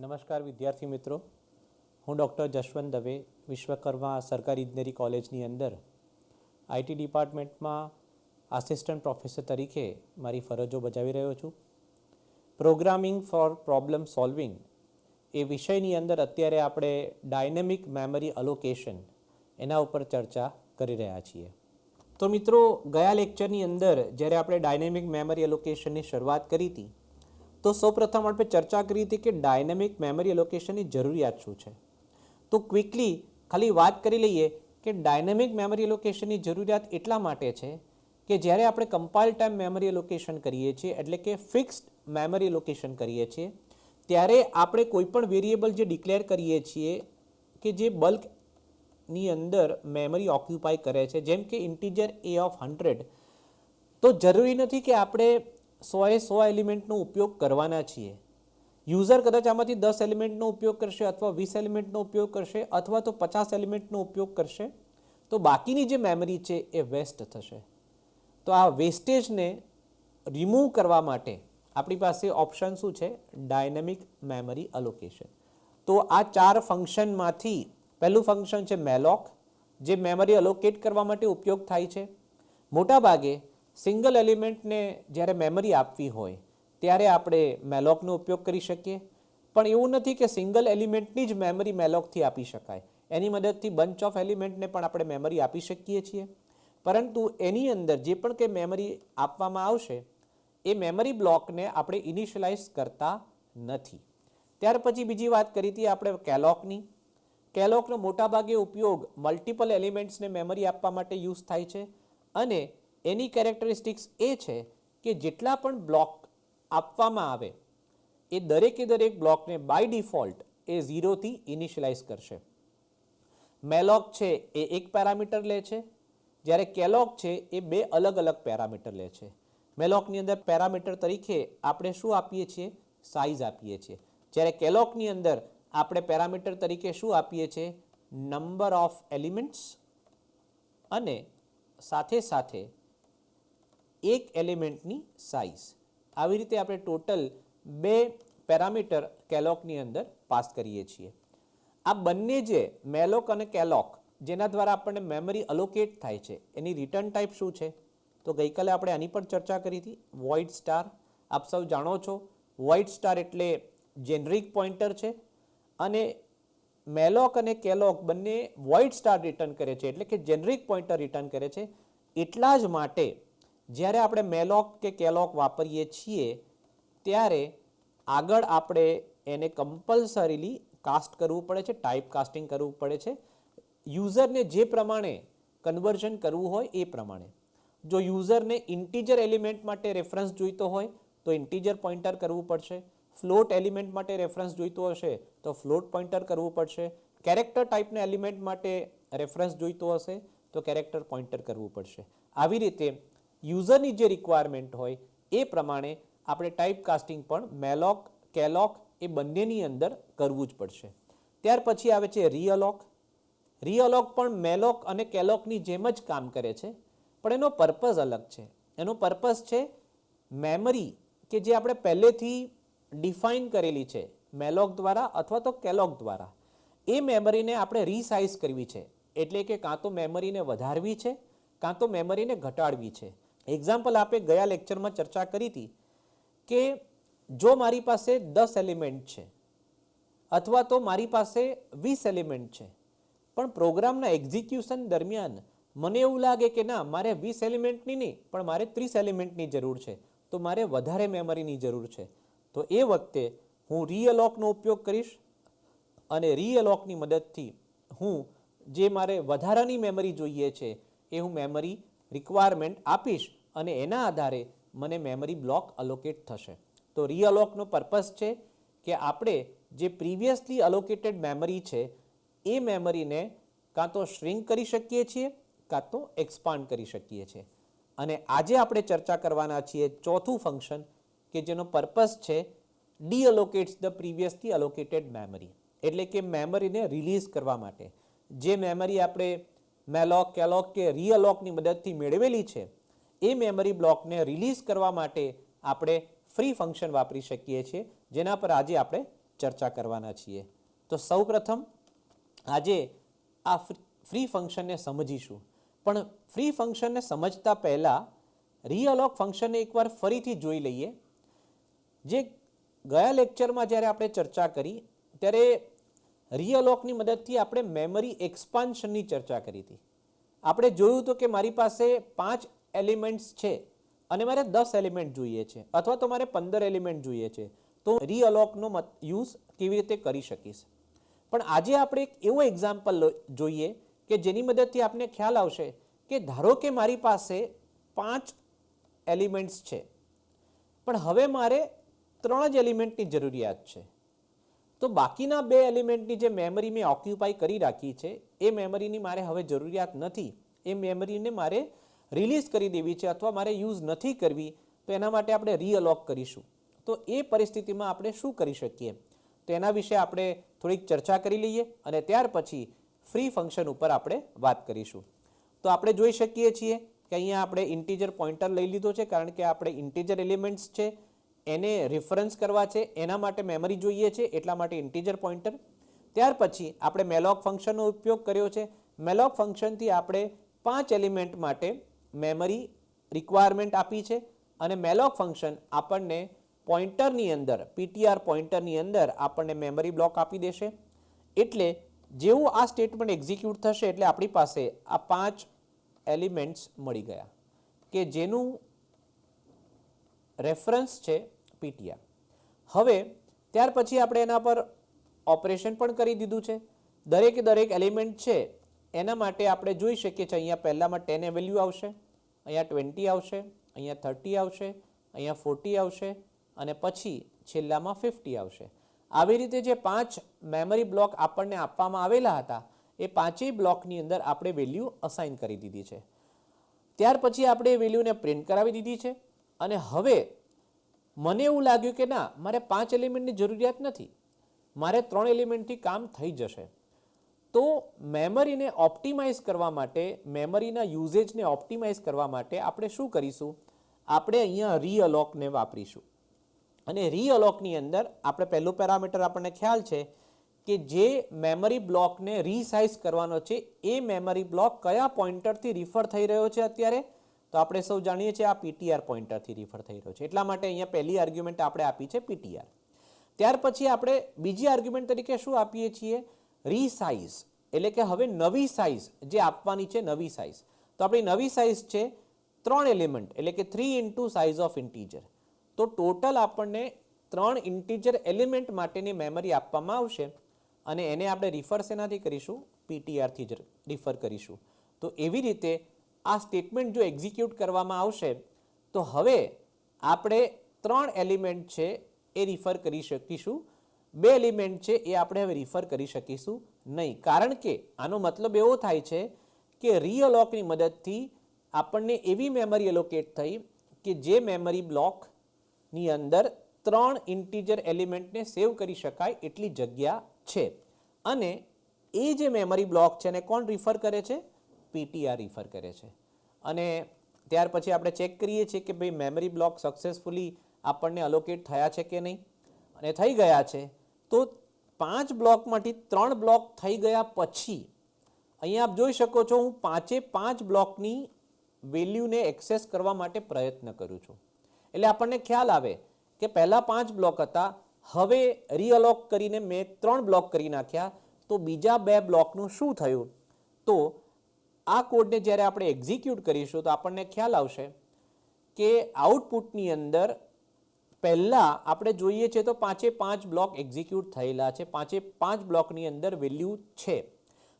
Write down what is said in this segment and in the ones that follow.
નમસ્કાર વિદ્યાર્થી મિત્રો, હું ડૉક્ટર જશવંત દવે વિશ્વકર્મા સરકારી ઇજનેરી કોલેજની અંદર આઈટી ડિપાર્ટમેન્ટમાં આસિસ્ટન્ટ પ્રોફેસર તરીકે મારી ફરજો બજાવી રહ્યો છું. પ્રોગ્રામિંગ ફોર પ્રોબ્લેમ સોલ્વિંગ એ વિષયની અંદર અત્યારે આપણે ડાયનેમિક મેમરી અલોકેશન એના ઉપર ચર્ચા કરી રહ્યા છીએ. તો મિત્રો, ગયા લેક્ચરની અંદર જ્યારે આપણે ડાયનેમિક મેમરી અલોકેશનની શરૂઆત કરી હતી તો સૌપ્રથમ આપણે ચર્ચા કરી હતી કે ડાયનેમિક મેમરી એલોકેશનની જરૂરિયાત શું છે. તો ક્વિકલી ખાલી વાત કરી લઈએ કે ડાયનેમિક મેમરી એલોકેશનની જરૂરિયાત એટલા માટે છે કે જ્યારે આપણે કમ્પાઇલ ટાઈમ મેમરી એલોકેશન કરીએ છીએ, એટલે કે ફિક્સ્ડ મેમરી એલોકેશન કરીએ છીએ, ત્યારે આપણે કોઈપણ વેરિયેબલ જે ડિક્લેર કરીએ છીએ કે જે બલ્કની અંદર મેમરી ઓક્યુપાય કરે છે, જેમ કે ઇન્ટીજર a ઓફ 100, તો જરૂરી નથી કે આપણે 100 એલિમેન્ટનો ઉપયોગ કરવાના છીએ. યુઝર કદાચ આમાંથી 10 એલિમેન્ટનો ઉપયોગ કરશે અથવા 20 એલિમેન્ટનો ઉપયોગ કરશે અથવા તો 50 એલિમેન્ટનો ઉપયોગ કરશે, તો બાકીની જે મેમરી છે એ વેસ્ટ થશે. તો આ વેસ્ટેજને રિમૂવ કરવા માટે આપણી પાસે ઓપ્શન શું છે? Dynamic memory allocation. તો આ 4 ફંક્શનમાંથી પહેલું ફંક્શન છે મેલોક, જે મેમરી અલોકેટ કરવા માટે ઉપયોગ થાય છે. મોટાભાગે સિંગલ એલિમેન્ટને જ્યારે મેમરી આપવી હોય ત્યારે આપણે મેલોકનો ઉપયોગ કરી શકીએ, પણ એવું નથી કે સિંગલ એલિમેન્ટની જ મેમરી મેલોકથી આપી શકાય. એની મદદથી બંચ ઓફ એલિમેન્ટને પણ આપણે મેમરી આપી શકીએ છીએ, પરંતુ એની અંદર જે પણ કંઈ મેમરી આપવામાં આવશે એ મેમરી બ્લોકને આપણે ઇનિશિયલાઇઝ કરતા નથી. ત્યાર પછી બીજી વાત કરી હતી આપણે કેલોકની. કેલોકનો મોટાભાગે ઉપયોગ મલ્ટિપલ એલિમેન્ટ્સને મેમરી આપવા માટે યુઝ થાય છે, અને એની કેરેક્ટરિસ્ટિક્સ એ છે કે જેટલા પણ બ્લોક આપવામાં આવે એ દરેક બ્લોકને બાય ડિફોલ્ટ એ 0થી ઇનિશિયલાઇઝ કરશે. મેલોક છે એ એક પેરામીટર લે છે, જ્યારે કેલોક છે એ 2 અલગ અલગ પેરામીટર લે છે. મેલોકની અંદર પેરામીટર તરીકે આપણે શું આપીએ છીએ? સાઇઝ આપીએ છીએ. જ્યારે કેલોકની અંદર આપણે પેરામીટર તરીકે શું આપીએ છીએ? નંબર ઓફ એલિમેન્ટ્સ, અને સાથે સાથે એક એલિમેન્ટની સાઇઝ. આવી રીતે આપણે ટોટલ 2 પેરામીટર કેલોકની અંદર પાસ કરીએ છીએ. આ બંને જે મેલોક અને કેલોક જેના દ્વારા આપણને મેમરી અલોકેટ થાય છે એની રિટર્ન ટાઈપ શું છે? તો ગઈકાલે આપણે આની પર ચર્ચા કરી હતી, વોઇડ સ્ટાર. આપ સૌ જાણો છો વોઇડ સ્ટાર એટલે જેનરિક પોઇન્ટર છે, અને મેલોક અને કેલોક બંને વોઇડ સ્ટાર રિટર્ન કરે છે, એટલે કે જેનરિક પોઇન્ટર રિટર્ન કરે છે. એટલા જ માટે જ્યારે આપણે મેલોક કે કેલોક વાપરીએ છીએ ત્યારે આગળ આપણે એને કમ્પલસરીલી કાસ્ટ કરવું પડે છે, ટાઈપ કાસ્ટિંગ કરવું પડે છે, યુઝરને જે પ્રમાણે કન્વર્ઝન કરવું હોય એ પ્રમાણે. જો યુઝરને ઇન્ટીજર એલિમેન્ટ માટે રેફરન્સ જોઈતો હોય તો ઇન્ટીજર પોઇન્ટર કરવું પડશે, ફ્લોટ એલિમેન્ટ માટે રેફરન્સ જોઈતો હશે તો ફ્લોટ પોઇન્ટર કરવું પડશે, કેરેક્ટર ટાઈપના એલિમેન્ટ માટે રેફરન્સ જોઈતો હશે તો કેરેક્ટર પોઇન્ટર કરવું પડશે. આવી રીતે યુઝરની જે રિક્વાયરમેન્ટ હોય એ પ્રમાણે આપણે ટાઈપ કાસ્ટિંગ પણ મેલોક કેલોક એ બંનેની અંદર કરવું જ પડશે. ત્યાર પછી આવે છે રીઅલોક. રીઅલોક પણ મેલોક અને કેલોકની જેમ જ કામ કરે છે, પણ એનો પર્પઝ અલગ છે. એનો પર્પઝ છે મેમરી કે જે આપણે પહેલેથી ડિફાઇન કરેલી છે મેલોક દ્વારા અથવા તો કેલોક દ્વારા, એ મેમરીને આપણે રીસાઇઝ કરવી છે. એટલે કે કાં તો મેમરીને વધારવી છે કાં તો મેમરીને ઘટાડવી છે. એક્ઝામ્પલ આપણે ગયા લેક્ચરમાં ચર્ચા કરી હતી કે જો મારી પાસે 10 એલિમેન્ટ છે અથવા તો મારી પાસે 20 એલિમેન્ટ છે, પણ પ્રોગ્રામના એક્ઝિક્યુશન દરમિયાન મને એવું લાગે કે ના, મારે 20 એલિમેન્ટની નહીં પણ મારે 30 એલિમેન્ટની જરૂર છે, તો મારે વધારે મેમરીની જરૂર છે, તો એ વખતે હું રીઅલોકનો ઉપયોગ કરીશ, અને રીઅલોકની મદદથી હું જે મારે વધારાની મેમરી જોઈએ છે એ હું મેમરી રિક્વાયરમેન્ટ આપીશ, અને એના આધારે મને મેમરી બ્લોક અલોકેટ થશે. તો રીઅલોકનો પર્પઝ છે કે આપણે જે પ્રીવિયસલી અલોકેટેડ મેમરી છે એ મેમરીને કાં તો શ્રિંક કરી શકીએ છીએ કાં તો એક્સપાન્ડ કરી શકીએ છીએ. અને આજે આપણે ચર્ચા કરવાના છીએ ચોથું ફંક્શન કે જેનો પર્પઝ છે ડીઅલોકેટ્સ ધ પ્રીવિયસલી અલોકેટેડ મેમરી. એટલે કે મેમરીને રિલીઝ કરવા માટે જે મેમરી આપણે મેલોક કેલોક કે રીઅલોકની મદદથી મેળવેલી છે એ મેમરી બ્લોકને રિલીઝ કરવા માટે આપણે ફ્રી ફંક્શન વાપરી શકીએ છીએ, જેના પર આજે આપણે ચર્ચા કરવાના છીએ. તો સૌપ્રથમ આજે આ ફ્રી ફંક્શનને સમજીશું, પણ ફ્રી ફંક્શનને સમજતા પહેલાં રીઅલોક ફંક્શનને એકવાર ફરીથી જોઈ લઈએ. જે ગયા લેક્ચરમાં જ્યારે આપણે ચર્ચા કરી ત્યારે રીઅલોકની મદદથી આપણે મેમરી એક્સપાન્શનની ચર્ચા કરી હતી. આપણે જોયું હતું કે મારી પાસે 5 એલિમેન્ટ્સ છે અને મારે 10 એલિમેન્ટ જોઈએ છે અથવા તો મારે 15 એલિમેન્ટ જોઈએ છે, તો રીઅલોકનો યુઝ કેવી રીતે કરી શકીશ. પણ આજે આપણે એક એવો એક્ઝામ્પલ જોઈએ કે જેની મદદથી આપને ખ્યાલ આવશે કે ધારો કે મારી પાસે 5 એલિમેન્ટ્સ છે, પણ હવે મારે 3 જ એલિમેન્ટની જરૂરિયાત છે. તો બાકીના 2 એલિમેન્ટની જે મેમરી મેં ઓક્યુપાય કરી રાખી છે એ મેમરીની મારે હવે જરૂરિયાત નથી. એ મેમરીને મારે રિલીઝ કરી દેવી છે અથવા મારે યુઝ નથી કરવી, તો એના માટે આપણે રીઅલોક કરીશું. તો એ પરિસ્થિતિમાં આપણે શું કરી શકીએ, તો એના વિશે આપણે થોડીક ચર્ચા કરી લઈએ અને ત્યાર પછી ફ્રી ફંક્શન ઉપર આપણે વાત કરીશું. તો આપણે જોઈ શકીએ છીએ કે અહીંયા આપણે ઇન્ટીજર પોઇન્ટર લઈ લીધો છે, કારણ કે આપણે ઇન્ટીજર એલિમેન્ટ્સ છે એને રિફરન્સ કરવા છે, એના માટે મેમરી જોઈએ છે, એટલા માટે ઇન્ટીજર પોઇન્ટર. ત્યાર પછી આપણે મેલોક ફંક્શનનો ઉપયોગ કર્યો છે. મેલોક ફંક્શનથી આપણે 5 એલિમેન્ટ માટે મેમરી રિક્વાયરમેન્ટ આપી છે અને મેલોક ફંક્શન આપણને પોઇન્ટરની અંદર, પીટીઆર પોઇન્ટરની અંદર આપણને મેમરી બ્લોક આપી દેશે. એટલે જેવું આ સ્ટેટમેન્ટ એક્ઝિક્યુટ થશે એટલે આપણી પાસે આ 5 એલિમેન્ટ્સ મળી ગયા કે જેનું રેફરન્સ છે પીટીઆર. હવે ત્યાર પછી આપણે એના પર ઓપરેશન પણ કરી દીધું છે. દરેકે દરેક એલિમેન્ટ છે એના માટે આપણે જોઈ શકીએ છીએ અહીંયા પહેલામાં 10 એ વેલ્યુ આવશે, અહીંયા 20 આવશે, અહીંયા 30 આવશે, અહીંયા 40 આવશે અને પછી છેલ્લામાં 50 આવશે. આવી રીતે જે 5 મેમરી બ્લોક આપણને આપવામાં આવેલા હતા એ 5 બ્લોકની અંદર આપણે વેલ્યુ અસાઇન કરી દીધી છે. ત્યાર પછી આપણે એ વેલ્યુને પ્રિન્ટ કરાવી દીધી છે અને હવે મને એવું લાગ્યું કે ના, મારે 5 એલિમેન્ટની જરૂરિયાત નથી, મારે 3 એલિમેન્ટથી કામ થઈ જશે. તો મેમરીને ઓપ્ટિમાઇઝ કરવા માટે, મેમરીના યુઝેજને ઓપ્ટિમાઇઝ કરવા માટે આપણે શું કરીશું, આપણે અહીંયા રીઅલોકને વાપરીશું. અને રીઅલોકની અંદર આપણે પહેલું પેરામીટર આપણને ખ્યાલ છે કે જે મેમરી બ્લોકને રીસાઇઝ કરવાનો છે એ મેમરી બ્લોક કયા પોઇન્ટરથી રિફર થઈ રહ્યો છે અત્યારે, તો આપણે સૌ જાણીએ છીએ આ પીટીઆર પોઇન્ટરથી રિફર થઈ રહ્યો છે. એટલા માટે અહીંયા પહેલી આર્ગ્યુમેન્ટ આપણે આપી છે પીટીઆર. ત્યાર પછી આપણે બીજી આર્ગ્યુમેન્ટ તરીકે શું આપીએ છીએ, રીસાઇઝ. એટલે કે હવે નવી સાઇઝ જે આપવાની છે, નવી સાઇઝ. તો આપણી નવી સાઇઝ છે 3 એલિમેન્ટ, એટલે કે 3 × સાઇઝ ઓફ ઇન્ટીજર. તો ટોટલ આપણને 3 ઇન્ટીજર એલિમેન્ટ માટેની મેમરી આપવામાં આવશે અને એને આપણે રિફર શેનાથી કરીશું, પીટીઆરથી જ રિફર કરીશું. તો એવી રીતે આ સ્ટેટમેન્ટ જો એક્ઝિક્યુટ કરવામાં આવશે તો હવે આપણે 3 એલિમેન્ટ છે એ રિફર કરી શકીશું, 2 એલિમેન્ટ છે એ આપણે હવે રિફર કરી શકીશું નહીં. કારણ કે આનો મતલબ એવો થાય છે કે રીઅલોકની મદદથી આપણને એવી મેમરી એલોકેટ થઈ કે જે મેમરી બ્લોકની અંદર 3 ઇન્ટીજર એલિમેન્ટને સેવ કરી શકાય એટલી જગ્યા છે. અને એ જે મેમરી બ્લોક છે એને કોણ રિફર કરે છે, પીટીઆર રિફર કરે છે. અને ત્યાર પછી આપણે ચેક કરીએ છીએ કે ભાઈ મેમરી બ્લોક સક્સેસફુલી આપણને અલોકેટ થયા છે કે નહીં, અને થઈ ગયા છે. તો 5 બ્લોકમાંથી 3 બ્લોક થઈ ગયા પછી અહીંયા આપ જોઈ શકો છો હું 5 બ્લોકની વેલ્યુને એક્સેસ કરવા માટે પ્રયત્ન કરું છું. એટલે આપણને ખ્યાલ આવે કે પહેલા 5 બ્લોક હતા, હવે રીઅલોક કરીને મેં 3 બ્લોક કરી નાખ્યા. તો બીજા 2 બ્લોકનું શું થયું, તો આ કોડને જ્યારે આપણે એક્ઝિક્યુટ કરીશું તો આપણને ખ્યાલ આવશે કે આઉટપુટની અંદર પહેલાં આપણે જોઈએ છે તો 5 બ્લોક એક્ઝિક્યુટ થયેલા છે, 5 બ્લોકની અંદર વેલ્યુ છે.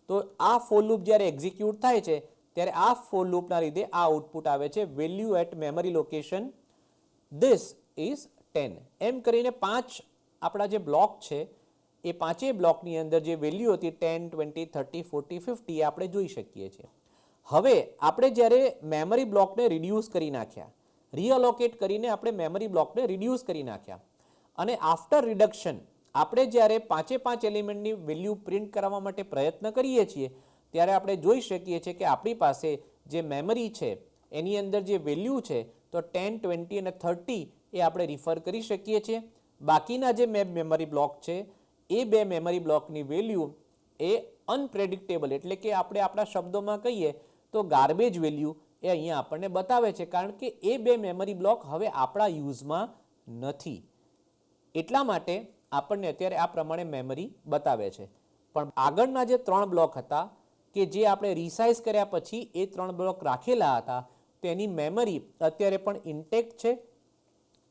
તો આ ફોર લૂપ જ્યારે એક્ઝિક્યુટ થાય છે ત્યારે આ ફોર લૂપના લીધે આ આઉટપુટ આવે છે, value at memory location this is 10. એમ કરીને 5 આપણા જે બ્લોક છે એ 5 બ્લોકની અંદર જે વેલ્યુ હતી 10, 20, 30, 40, 50 આપણે જોઈ શકીએ છીએ. હવે આપણે જ્યારે મેમરી બ્લોકને રિડ્યુસ કરી નાખ્યા, રીઅલોકેટ કરીને આપણે મેમરી બ્લોકને રિડ્યુસ કરી નાખ્યા અને આફ્ટર રિડક્શન આપણે જ્યારે 5 એલિમેન્ટની વેલ્યુ પ્રિન્ટ કરવા માટે પ્રયત્ન કરીએ છીએ ત્યારે આપણે જોઈ શકીએ છીએ કે આપણી પાસે જે મેમરી છે એની અંદર જે વેલ્યુ છે તો 10, 20 અને 30 એ આપણે રિફર કરી શકીએ છીએ. બાકીના જે મેમરી બ્લોક છે એ બે મેમરી બ્લોકની વેલ્યુ એ અનપ્રેડિક્ટેબલ એટલે કે આપણે આપણા શબ્દોમાં કહીએ તો ગાર્બેજ વેલ્યુ એ અહીંયા આપણને બતાવે છે, કારણ કે એ બે મેમરી બ્લોક હવે આપણા યુઝમાં નથી. એટલા માટે આપણને અત્યારે આ પ્રમાણે મેમરી બતાવે છે. પણ આગળના જે 3 બ્લોક હતા કે જે આપણે રિસાઇઝ કર્યા પછી એ 3 બ્લોક રાખેલા હતા, તેની મેમરી અત્યારે પણ ઇન્ટેક્ટ છે.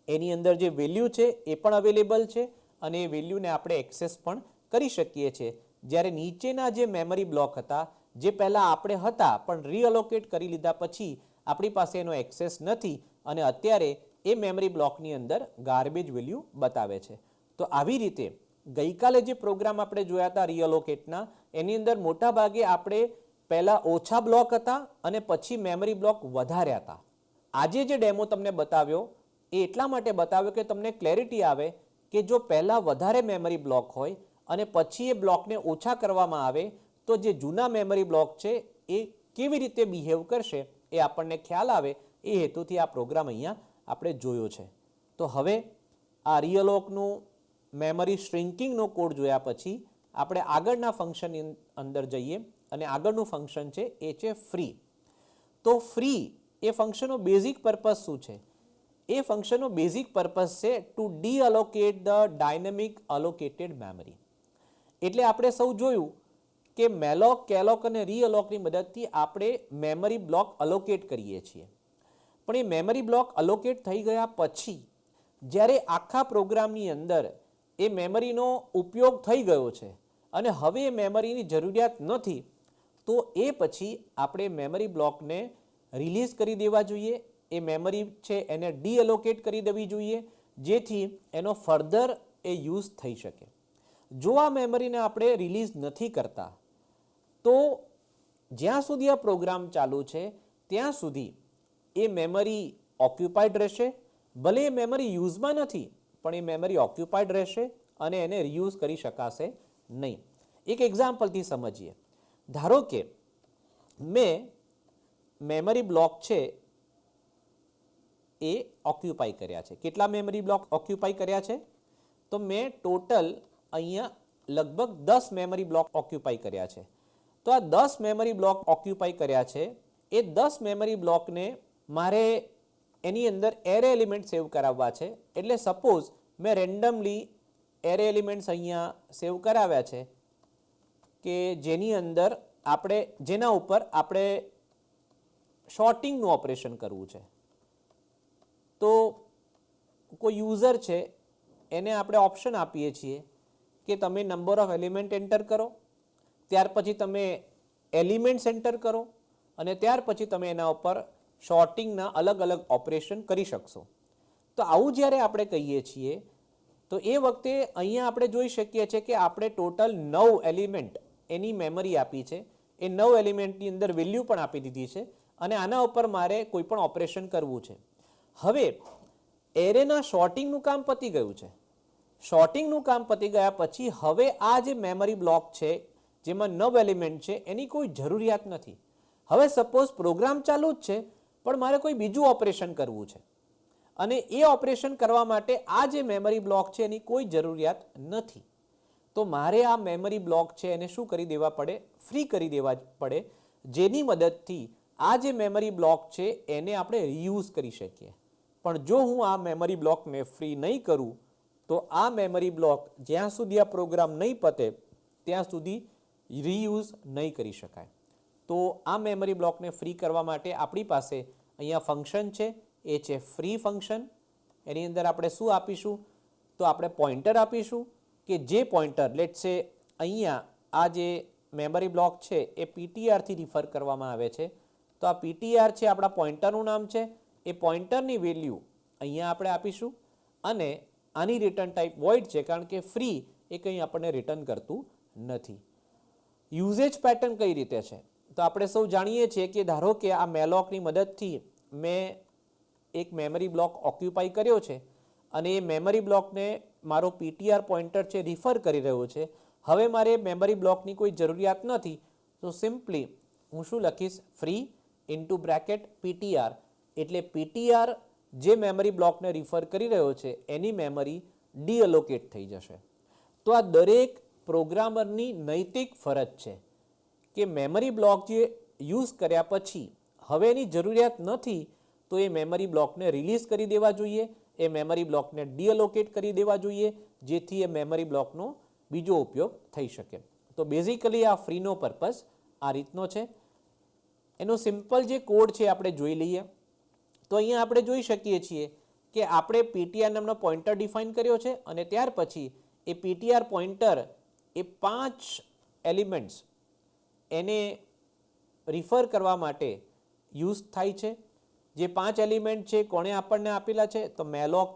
એની અંદર જે વેલ્યુ છે એ પણ અવેલેબલ છે અને એ વેલ્યુને આપણે એક્સેસ પણ કરી શકીએ છીએ. જ્યારે નીચેના જે મેમરી બ્લોક હતા, જે પહેલાં આપણે હતા પણ રીઅલોકેટ કરી લીધા પછી આપણી પાસે એનો એક્સેસ નથી અને અત્યારે એ મેમરી બ્લોકની અંદર ગાર્બેજ વેલ્યુ બતાવે છે. તો આવી રીતે ગઈકાલે જે પ્રોગ્રામ આપણે જોયા હતા રીઅલોકેટના, એની અંદર મોટા ભાગે આપણે પહેલાં ઓછા બ્લોક હતા અને પછી મેમરી બ્લોક વધાર્યા હતા. આજે જે ડેમો તમને બતાવ્યો એ એટલા માટે બતાવ્યો કે તમને ક્લેરિટી આવે કે જો પહેલાં વધારે મેમરી બ્લોક હોય અને પછી એ બ્લોકને ઓછા કરવામાં આવે તો જે જૂના મેમરી બ્લોક છે એ કેવી રીતે બિહેવ કરશે એ આપણને ખ્યાલ આવે. એ હેતુથી આ પ્રોગ્રામ અહીંયા આપણે જોયો છે. તો હવે આ રીઅલોકનું મેમરી શ્રિંકિંગનો કોડ જોયા પછી આપણે આગળના ફંક્શનની અંદર જઈએ અને આગળનું ફંક્શન છે એ છે ફ્રી. તો ફ્રી એ ફંક્શનનો બેઝિક પર્પઝ શું છે? એ ફંક્શનનો બેઝિક પર્પઝ છે ટુ ડીઅલોકેટ ધ ડાયનેમિક અલોકેટેડ મેમરી. એટલે આપણે સૌ જોયું કે મેલોક, કેલોક અને રીઅલોકની મદદથી આપણે મેમરી બ્લોક અલોકેટ કરીએ છીએ. પણ એ મેમરી બ્લોક અલોકેટ થઈ ગયા પછી જ્યારે આખા પ્રોગ્રામની અંદર એ મેમરીનો ઉપયોગ થઈ ગયો છે અને હવે એ મેમરીની જરૂરિયાત નથી, તો એ પછી આપણે મેમરી બ્લોકને રિલીઝ કરી દેવા જોઈએ. એ મેમરી છે એને ડીઅલોકેટ કરી દેવી જોઈએ જેથી એનો ફર્ધર એ યુઝ થઈ શકે. જો આ મેમરીને આપણે રિલીઝ નથી કરતા તો જ્યાં સુધી આ પ્રોગ્રામ ચાલુ છે ત્યાં સુધી એ મેમરી ઓક્યુપાઈડ રહેશે. ભલે એ મેમરી યુઝમાં નથી પણ એ મેમરી ઓક્યુપાઈડ રહેશે અને એને રિયુઝ કરી શકાશે નહીં. એક એક્ઝામ્પલથી સમજીએ. ધારો કે મેં મેમરી બ્લોક છે એ ઓક્યુપાઈ કર્યા છે. કેટલા મેમરી બ્લોક ઓક્યુપાઈ કર્યા છે? તો મેં ટોટલ અહીંયા લગભગ 10 મેમરી બ્લોક ઓક્યુપાઈ કર્યા છે. તો આ 10 મેમરી બ્લોક ઓક્યુપાઈ કર્યા છે એ 10 મેમરી બ્લોકને મારે એની અંદર એરે એલિમેન્ટ સેવ કરાવવા છે. એટલે સપોઝ મેં રેન્ડમલી એરે એલિમેન્ટ્સ અહીંયા સેવ કરાવ્યા છે કે જેની અંદર જેના ઉપર આપણે શોર્ટિંગનું ઓપરેશન કરવું છે. તો કોઈ યુઝર છે એને આપણે ઓપ્શન આપીએ છીએ કે તમે નંબર ઓફ એલિમેન્ટ એન્ટર કરો, ત્યાર પછી તમે એલિમેન્ટ્સ એન્ટર કરો અને ત્યાર પછી તમે એના ઉપર શોર્ટિંગના અલગ અલગ ઓપરેશન કરી શકશો. તો આવું જ્યારે આપણે કહીએ છીએ તો એ વખતે અહીંયા આપણે જોઈ શકીએ છીએ કે આપણે ટોટલ 9 એલિમેન્ટ એની મેમરી આપી છે. એ 9 એલિમેન્ટની અંદર વેલ્યુ પણ આપી દીધી છે અને આના ઉપર મારે કોઈ પણ ઓપરેશન કરવું છે. હવે એરેના શોર્ટિંગનું કામ પતી ગયું છે. શોર્ટિંગનું કામ પતી ગયા પછી હવે આ જે મેમરી બ્લોક છે જેમાં 9 એલિમેન્ટ છે એની કોઈ જરૂરિયાત નથી. હવે સપોઝ પ્રોગ્રામ ચાલુ જ છે પણ મારે કોઈ બીજું ઓપરેશન કરવું છે અને એ ઓપરેશન કરવા માટે આ જે મેમરી બ્લોક છે એની કોઈ જરૂરિયાત નથી. તો મારે આ મેમરી બ્લોક છે એને શું કરી દેવા પડે? ફ્રી કરી દેવા પડે, જેની મદદથી આ જે મેમરી બ્લોક છે એને આપણે રીયુઝ કરી શકીએ. પણ જો હું આ મેમરી બ્લોકને ફ્રી નહીં કરું તો આ મેમરી બ્લોક જ્યાં સુધી આ પ્રોગ્રામ નહીં પતે ત્યાં સુધી રીયુઝ નહીં કરી શકાય. તો આ મેમરી બ્લોકને ફ્રી કરવા માટે આપણી પાસે અહીંયા ફંક્શન છે, એ છે ફ્રી ફંક્શન. એની અંદર આપણે શું આપીશું? તો આપણે પોઇન્ટર આપીશું કે જે પોઇન્ટર લેટ્સ સે અહીંયા આ જે મેમરી બ્લોક છે એ પીટીઆરથી રિફર કરવામાં આવે છે. તો આ પીટીઆર છે આપણા પોઇન્ટરનું નામ છે. એ પોઇન્ટરની વેલ્યુ અહીંયા આપણે આપીશું અને આની રિટર્ન ટાઈપ વોઇડ છે કારણ કે ફ્રી એ કંઈ આપણને રિટર્ન કરતું નથી. યુઝેજ પેટર્ન કઈ રીતે છે? તો આપણે સૌ જાણીએ છીએ કે ધારો કે આ મેલોકની મદદથી મેં એક મેમરી બ્લોક ઓક્યુપાઈ કર્યો છે અને એ મેમરી બ્લોકને મારો પીટીઆર પોઇન્ટર છે રિફર કરી રહ્યો છે. હવે મારે મેમરી બ્લોકની કોઈ જરૂરિયાત નથી તો સિમ્પલી હું શું લખીશ? Free into bracket PTR. એટલે પીટીઆર જે મેમરી બ્લોકને રિફર કરી રહ્યો છે એની મેમરી ડીઅલોકેટ થઈ જશે. તો આ દરેક પ્રોગ્રામરની નૈતિક ફરજ છે કે મેમરી બ્લોક જે યુઝ કર્યા પછી હવે એની જરૂરિયાત નથી તો એ મેમરી બ્લોકને રિલીઝ કરી દેવા જોઈએ, એ મેમરી બ્લોકને ડીઅલોકેટ કરી દેવા જોઈએ, જેથી એ મેમરી બ્લોકનો બીજો ઉપયોગ થઈ શકે. તો બેઝિકલી આ ફ્રીનો પર્પઝ આ રીતનો છે. એનો સિમ્પલ જે કોડ છે આપણે જોઈ લઈએ. તો અહીંયા આપણે જોઈ શકીએ છીએ કે આપણે પીટીઆર નામનો પોઇન્ટર ડિફાઇન કર્યો છે અને ત્યાર પછી એ પીટીઆર પોઇન્ટર એ 5 એલિમેન્ટ્સ એને રિફર કરવા માટે યુઝ થાય છે. જે 5 એલિમેન્ટ છે કોણે આપણને આપેલા છે? તો મેલોક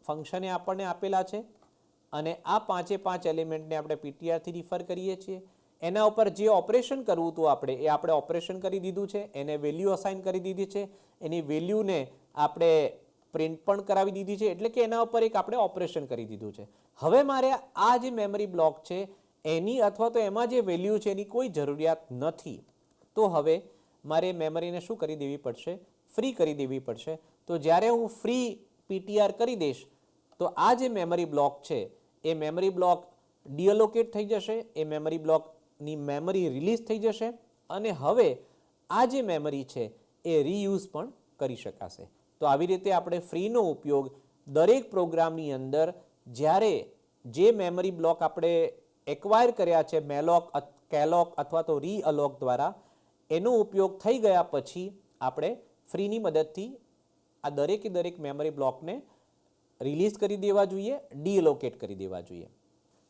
ફંક્શને આપણને આપેલા છે અને આ 5 એલિમેન્ટને આપણે પીટીઆરથી રિફર કરીએ છીએ. એના ઉપર જે ઓપરેશન કરવું હતું આપણે ઓપરેશન કરી દીધું છે, એને વેલ્યુ અસાઇન કરી દીધી છે, એની વેલ્યુને આપણે પ્રિન્ટ પણ કરાવી દીધી છે, એટલે કે એના ઉપર એક આપણે ઓપરેશન કરી દીધું છે. હવે મારે આ જે મેમરી બ્લોક છે એની અથવા તો એમાં જે વેલ્યુ છે એની કોઈ જરૂરિયાત નથી. તો હવે મારે મેમરીને શું કરી દેવી પડશે? ફ્રી કરી દેવી પડશે. તો જ્યારે હું ફ્રી પીટીઆર કરી દઈશ તો આ જે મેમરી બ્લોક છે એ મેમરી બ્લોક ડીઅલોકેટ થઈ જશે, એ મેમરી બ્લોકની મેમરી રિલીઝ થઈ જશે અને હવે આ જે મેમરી છે એ રીયુઝ પણ કરી શકાશે. તો આવી રીતે આપણે ફ્રીનો ઉપયોગ દરેક પ્રોગ્રામની અંદર જ્યારે જે મેમરી બ્લોક આપણે એક્વાયર કર્યા છે મેલોક, કેલોક અથવા તો રીઅલોક દ્વારા, એનો ઉપયોગ થઈ ગયા પછી આપણે ફ્રીની મદદથી આ દરેક મેમરી બ્લોકને રિલીઝ કરી દેવા જોઈએ, ડીઅલોકેટ કરી દેવા જોઈએ.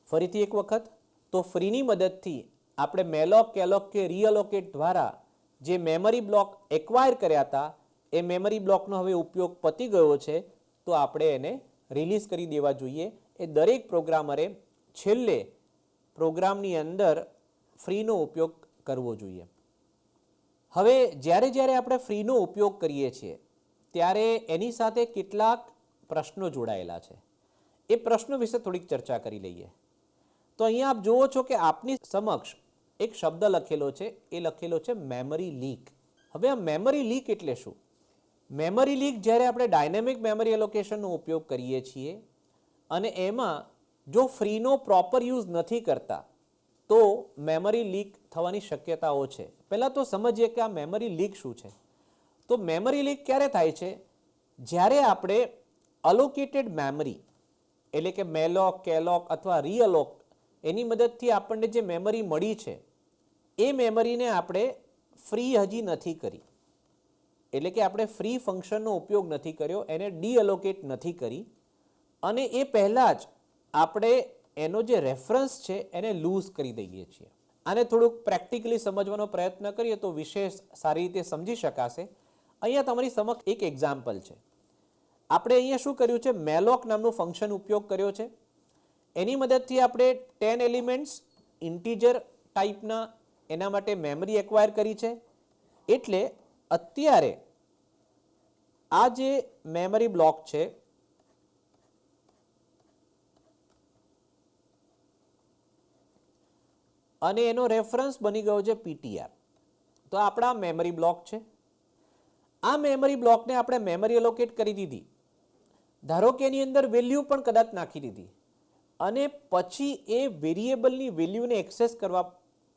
ફરીથી એક વખત, તો ફ્રીની મદદથી આપણે મેલોક, કેલોક કે રીઅલોકેટ દ્વારા જે મેમરી બ્લોક એક્વાયર કર્યા હતા એ મેમરી બ્લોકનો હવે ઉપયોગ પતી ગયો છે તો આપણે એને રિલીઝ કરી દેવા જોઈએ. એ દરેક પ્રોગ્રામરે છેલ્લે પ્રોગ્રામની અંદર ફ્રીનો ઉપયોગ કરવો જોઈએ. હવે જ્યારે આપણે ફ્રીનો ઉપયોગ કરીએ છીએ ત્યારે એની સાથે કેટલાક પ્રશ્નો જોડાયેલા છે. એ પ્રશ્નો વિશે થોડીક ચર્ચા કરી લઈએ. તો અહીંયા આપ જુઓ છો કે આપની સમક્ષ એક શબ્દ લખેલો છે, એ લખેલો છે મેમરી લીક. હવે આ મેમરી લીક એટલે શું? મેમરી લીક જ્યારે આપણે ડાયનેમિક મેમરી એલોકેશનનો ઉપયોગ કરીએ છીએ અને એમાં જો ફ્રીનો પ્રોપર યુઝ નથી કરતા તો મેમરી લીક થવાની શક્યતાઓ છે. પહેલાં તો સમજીએ કે આ મેમરી લીક શું છે. તો મેમરી લીક ક્યારે થાય છે? જ્યારે આપણે અલોકેટેડ મેમરી એટલે કે મેલોક, કેલોક અથવા રીઅલોક એની મદદથી આપણને જે મેમરી મળી છે એ મેમરીને આપણે ફ્રી હજી નથી કરી, એટલે કે આપણે ફ્રી ફંક્શનનો ઉપયોગ નથી કર્યો, એને ડીઅલોકેટ નથી કરી અને એ પહેલાં જ આપણે એનો જે રેફરન્સ છે એને લૂઝ કરી દઈએ છીએ. આને થોડુંક પ્રેક્ટિકલી સમજવાનો પ્રયત્ન કરીએ તો વિશેષ સારી રીતે સમજી શકાશે. અહીંયા તમારી સમક્ષ એક એક્ઝામ્પલ છે. આપણે અહીંયા શું કર્યું છે? મેલોક નામનું ફંક્શન ઉપયોગ કર્યો છે. એની મદદથી આપણે 10 એલિમેન્ટ્સ ઇન્ટીજર ટાઈપના એના માટે મેમરી એક્વાયર કરી છે. એટલે અત્યારે આ જે મેમરી બ્લોક છે અને એનો રેફરન્સ બની ગયો છે પીટીઆર. તો આપણા મેમરી બ્લોક છે. આ મેમરી બ્લોકને આપણે મેમરી એલોકેટ કરી દીધી. ધારો કે એની અંદર વેલ્યુ પણ કદાચ નાખી દીધી અને પછી એ વેરિયેબલની વેલ્યુને એક્સેસ કરવા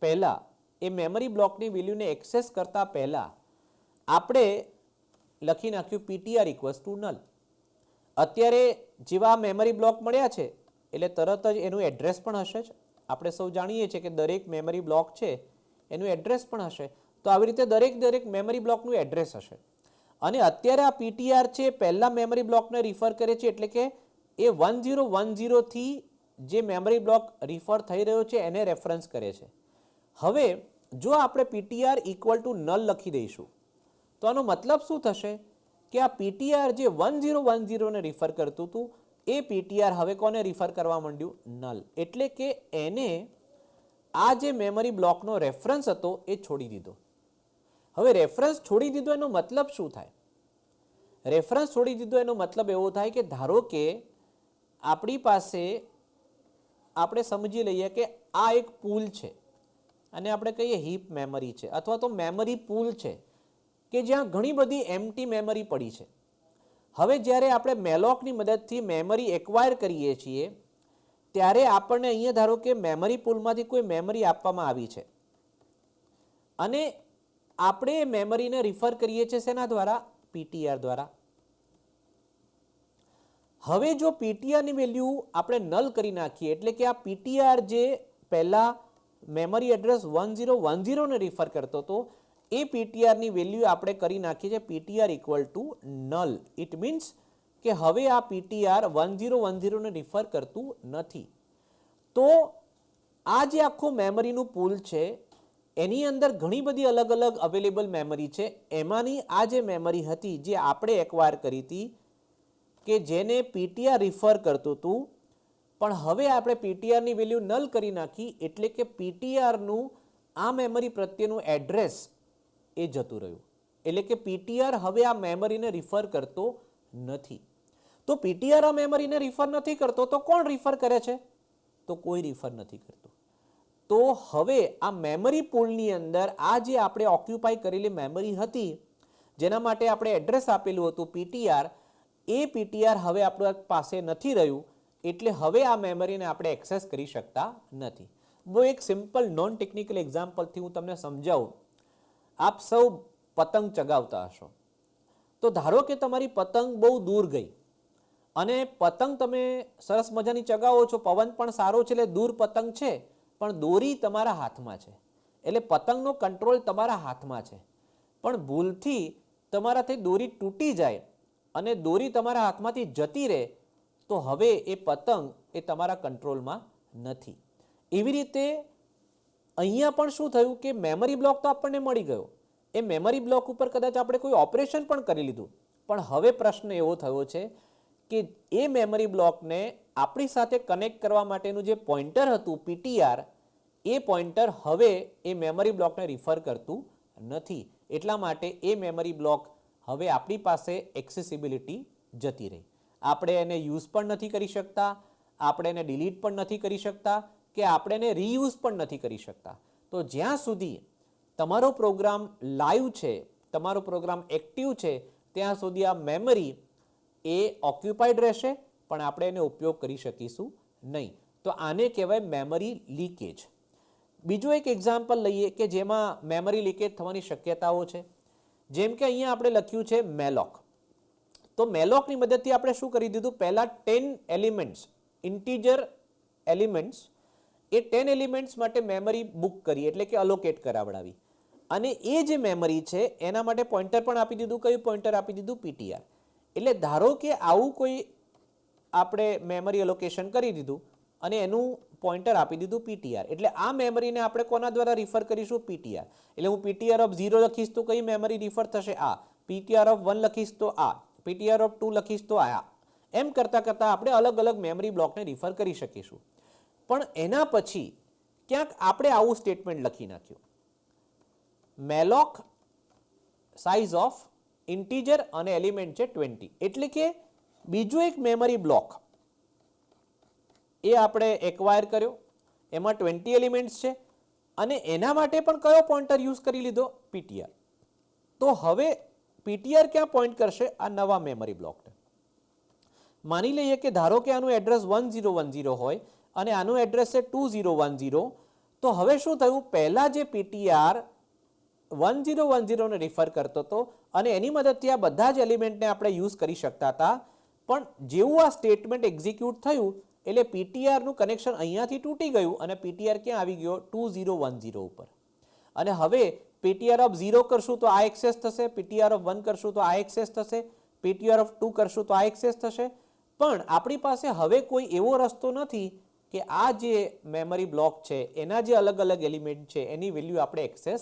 પહેલાં, એ મેમરી બ્લોકની વેલ્યુને એક્સેસ કરતા પહેલાં આપણે લખી નાખ્યું પીટીઆર ઇક્વલ્સ ટુ નલ. અત્યારે જેવા મેમરી બ્લોક મળ્યા છે એટલે તરત જ એનું એડ્રેસ પણ હશે જ. આપણે સૌ જાણીએ છીએ કે દરેક મેમરી બ્લોક છે એનું એડ્રેસ પણ હશે. તો આવી રીતે દરેક મેમરી બ્લોકનું એડ્રેસ હશે અને અત્યારે આ પીટીઆર છે પહેલા મેમરી બ્લોકને રિફર કરે છે, એટલે કે એ 1010 થી જે મેમરી બ્લોક રિફર થઈ રહ્યો છે એને રેફરન્સ કરે છે. હવે જો આપણે પીટીઆર ઇક્વલ ટુ નલ લખી દઈશું તો આનો મતલબ શું થશે કે આ પીટીઆર જે 1010 ને રિફર કરતું હતું એ પીટીઆર હવે કોને રિફર કરવા માંડ્યું? નલ. એટલે કે એને આ જે મેમરી બ્લોકનો રેફરન્સ હતો એ છોડી દીધો. હવે રેફરન્સ છોડી દીધો એનો મતલબ શું થાય? રેફરન્સ છોડી દીધો એનો મતલબ એવો થાય કે ધારો કે આપણી પાસે, આપણે સમજી લઈએ કે આ એક પૂલ છે અને આપણે કહીએ હીપ મેમરી છે અથવા તો મેમરી પૂલ છે કે જ્યાં ઘણી બધી એમ્પ્ટી મેમરી પડી છે. હવે જ્યારે આપણે મેલોકની મદદથી મેમરી એક્વાયર કરીએ છીએ ત્યારે આપણને અહીંયા ધારો કે મેમરી પૂલમાંથી કોઈ મેમરી આપવામાં આવી છે અને આપણે એ મેમરીને રિફર કરીએ છીએ શેના દ્વારા? પીટીઆર દ્વારા. હવે જો પીટીઆરની વેલ્યુ આપણે નલ કરી નાખીએ એટલે કે આ પીટીઆર જે પહેલાં મેમરી એડ્રેસ 1010 ને રિફર કરતો હતો એ પીટીઆરની વેલ્યુ આપણે કરી નાખીએ છીએ PTR equal to null. It means કે હવે આ પીટીઆર 1010 ને રિફર કરતું નથી. તો આ જે આખું મેમરીનું પૂલ છે એની અંદર ઘણી બધી અલગ અલગ અવેલેબલ મેમરી છે. એમાંની આ જે મેમરી હતી જે આપણે એક્વાયર કરી હતી કે જેને પીટીઆર રિફર કરતું હતું, પણ હવે આપણે પીટીઆરની વેલ્યુ નલ કરી નાખી એટલે કે પીટીઆરનું આ મેમરી પ્રત્યેનું એડ્રેસ એ જતું રહ્યું. એટલે કે પીટીઆર હવે આ મેમરીને રિફર કરતો નથી. તો પીટીઆર આ મેમરીને રિફર નથી કરતો તો કોણ રિફર કરે છે? તો કોઈ રિફર નથી કરતું. તો હવે આ મેમરી પૂલની અંદર આ જે આપણે ઓક્યુપાય કરેલી મેમરી હતી જેના માટે આપણે એડ્રેસ આપેલું હતું પીટીઆર, એ પીટીઆર હવે આપણા પાસે નથી રહ્યું એટલે હવે આ મેમરીને આપણે એક્સેસ કરી શકતા નથી. બહુ એક સિમ્પલ નોન ટેકનિકલ એક્ઝામ્પલથી હું તમને સમજાવું. આપ સૌ પતંગ ચગાવતા હશો તો ધારો કે તમારી પતંગ બહુ દૂર ગઈ અને પતંગ તમે સરસ મજાની ચગાવો છો, પવન પણ સારો છે એટલે દૂર પતંગ છે પણ દોરી તમારા હાથમાં છે એટલે પતંગનો કંટ્રોલ તમારા હાથમાં છે. પણ ભૂલથી તમારાથી દોરી તૂટી જાય અને દોરી તમારા હાથમાંથી જતી રહે તો હવે એ પતંગ એ તમારા કંટ્રોલમાં નથી. એવી રીતે અહીંયા પણ શું થયું કે મેમરી બ્લોક તો આપણને મળી ગયો, એ મેમરી બ્લોક ઉપર કદાચ આપણે કોઈ ઓપરેશન પણ કરી લીધું, પણ હવે પ્રશ્ન એવો થયો છે કે એ મેમરી બ્લોકને આપણી સાથે કનેક્ટ કરવા માટેનું જે પોઇન્ટર હતું પીટીઆર, એ પોઇન્ટર હવે એ મેમરી બ્લોકને રિફર કરતું નથી. એટલા માટે એ મેમરી બ્લોક હવે આપણી પાસે એક્સેસિબિલિટી જતી રહી. આપણે એને યુઝ પણ નથી કરી શકતા, આપણે એને ડિલીટ પણ નથી કરી શકતા કે આપણે એને રીયુઝ પણ નથી કરી શકતા. તો જ્યાં સુધી તમારો પ્રોગ્રામ લાઈવ છે, તમારો પ્રોગ્રામ એક્ટિવ છે, ત્યાં સુધી આ મેમરી એ ઓક્યુપાઈડ રહેશે પણ આપણે એને ઉપયોગ કરી શકીશું નહીં. તો આને કહેવાય મેમરી લીકેજ. બીજું એક એક્ઝામ્પલ લઈએ કે જેમાં મેમરી લીકેજ થવાની શક્યતાઓ છે. જેમ કે અહીંયા આપણે લખ્યું છે મેલોક. તો મેલોકની મદદથી આપણે શું કરી દીધું? પહેલાં 10 એલિમેન્ટ્સ, ઇન્ટીજર એલિમેન્ટ્સ, એ 10 એલિમેન્ટ્સ માટે મેમરી બુક કરી એટલે કે અલોકેટ કરાવડાવી અને એ જે મેમરી છે એના માટે પોઇન્ટર પણ આપી દીધું. કયું પોઇન્ટર આપી દીધું? પીટીઆર. એટલે ધારો કે આવું કોઈ આપણે મેમરી એલોકેશન કરી દીધું અને એનું પોઇન્ટર આપી દીધું પીટીઆર, એટલે આ મેમરીને આપણે કોના દ્વારા રિફર કરીશું? પીટીઆર. એટલે હું પીટીઆર ઓફ 0 લખીશ તો કઈ મેમરી રિફર થશે? આ. પીટીઆર ઓફ 1 લખીશ તો આ. પીટીઆર ઓફ 2 લખીશ તો આ. એમ કરતાં કરતાં આપણે અલગ અલગ મેમરી બ્લોકને રિફર કરી શકીશું. પણ એના પછી ક્યાંક આપણે આવું સ્ટેટમેન્ટ લખી નાખ્યું, મેલોક સાઇઝ ઓફ ઇન્ટીજર અને એલિમેન્ટ છે 20. એટલે કે બીજો એક મેમરી બ્લોક એ આપણે એક્વાયર કર્યો, એમાં 20 એલિમેન્ટ્સ છે અને એના માટે પણ કયો પોઇન્ટર યુઝ કરી લીધો? પીટીઆર. તો હવે પીટીઆર ક્યાં પોઇન્ટ કરશે? આ નવા મેમરી બ્લોકને. માની લઈએ કે ધારો કે આનું એડ્રેસ 1010 હોય અને આનું એડ્રેસ છે 2010. તો હવે શું થયું? પહેલા જે પીટીઆર 1010 ને રિફર કરતો હતો અને એની મદદથી આ બધા જ એલિમેન્ટને આપણે યુઝ કરી શકતા હતા, પણ જેવું આ સ્ટેટમેન્ટ એક્ઝિક્યુટ થયું એટલે પીટીઆરનું કનેક્શન અહીંયાથી તૂટી ગયું અને પીટીઆર ક્યાં આવી ગયો? 2010 ઉપર. અને હવે પીટીઆર ઓફ 0 કરશું તો આ એક્સેસ થશે, પીટીઆર ઓફ 1 કરશું તો આ એક્સેસ થશે, પીટીઆર ઓફ 2 કરશું તો આ એક્સેસ થશે. પણ આપણી પાસે હવે કોઈ એવો રસ્તો નથી કે આ જે મેમરી બ્લોક છે એના જે અલગ અલગ એલિમેન્ટ છે એની વેલ્યુ આપણે એક્સેસ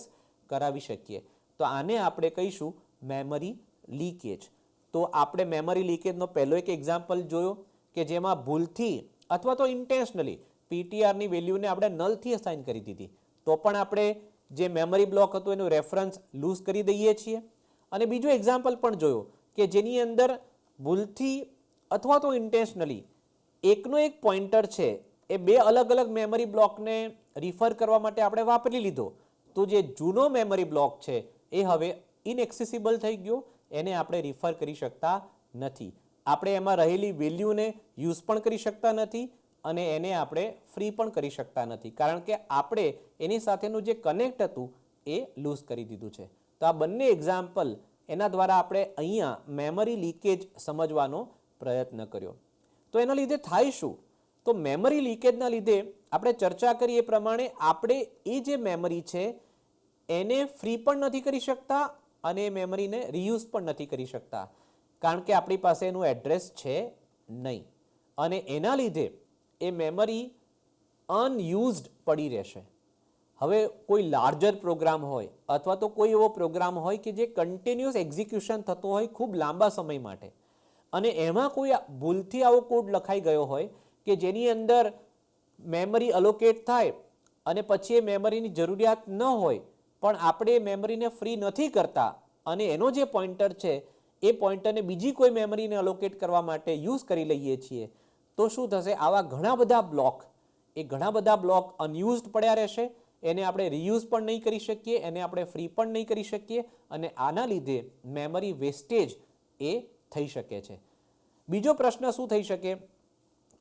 કરાવી શકીએ. તો આને આપણે કહીશું મેમરી લીકેજ. તો આપણે મેમરી લીકેજનો પહેલો એક એક્ઝામ્પલ જોયો કે જેમાં ભૂલથી અથવા તો ઇન્ટેન્શનલી પીટીઆરની વેલ્યુને આપણે નલથી અસાઇન કરી દીધી તો પણ આપણે જે મેમરી બ્લોક હતું એનું રેફરન્સ લૂઝ કરી દઈએ છીએ. અને બીજો એક્ઝામ્પલ પણ જોયો કે જેની અંદર ભૂલથી અથવા તો ઇન્ટેન્શનલી એકનો એક પોઇન્ટર છે એ બે અલગ અલગ મેમરી બ્લોકને રિફર કરવા માટે આપણે વાપરી લીધો, તો જે જૂનો મેમરી બ્લોક છે એ હવે ઇનએક્સેસિબલ થઈ ગયો, એને આપણે રિફર કરી શકતા નથી. આપણે એમાં રહેલી વેલ્યુને યુઝ પણ કરી શકતા નથી અને એને આપણે ફ્રી પણ કરી શકતા નથી, કારણ કે આપણે એની સાથેનું જે કનેક્ટ હતું એ લૂઝ કરી દીધું છે. તો આ બંને એક્ઝામ્પલ એના દ્વારા આપણે અહીંયા મેમરી લીકેજ સમજવાનો પ્રયત્ન કર્યો. તો એના લીધે થાય શું? તો મેમરી લીકેજના લીધે આપણે ચર્ચા કરી એ પ્રમાણે આપણે એ જે મેમરી છે એને ફ્રી પણ નથી કરી શકતા અને એ મેમરીને રીયુઝ પણ નથી કરી શકતા, કારણ કે આપણી પાસે એનું એડ્રેસ છે નહીં અને એના લીધે એ મેમરી અનયુઝડ પડી રહેશે. હવે કોઈ લાર્જર પ્રોગ્રામ હોય અથવા તો કોઈ એવો પ્રોગ્રામ હોય કે જે કન્ટિન્યુઅસ એક્ઝિક્યુશન થતો હોય ખૂબ લાંબા સમય માટે અને એમાં કોઈ ભૂલથી આવો કોડ લખાઈ ગયો હોય કે જેની અંદર મેમરી અલોકેટ થાય અને પછી એ મેમરીની જરૂરિયાત ન હોય પણ આપણે એ મેમરીને ફ્રી નથી કરતા અને એનો જે પોઇન્ટર છે એ પોઇન્ટરને બીજી કોઈ મેમરીને અલોકેટ કરવા માટે યુઝ કરી લઈએ છીએ, તો શું થશે? આવા ઘણા બધા બ્લોક અનયુઝડ પડ્યા રહેશે. એને આપણે રીયુઝ પણ નહીં કરી શકીએ, એને આપણે ફ્રી પણ નહીં કરી શકીએ અને આના લીધે મેમરી વેસ્ટેજ એ થઈ શકે છે. બીજો પ્રશ્ન શું થઈ શકે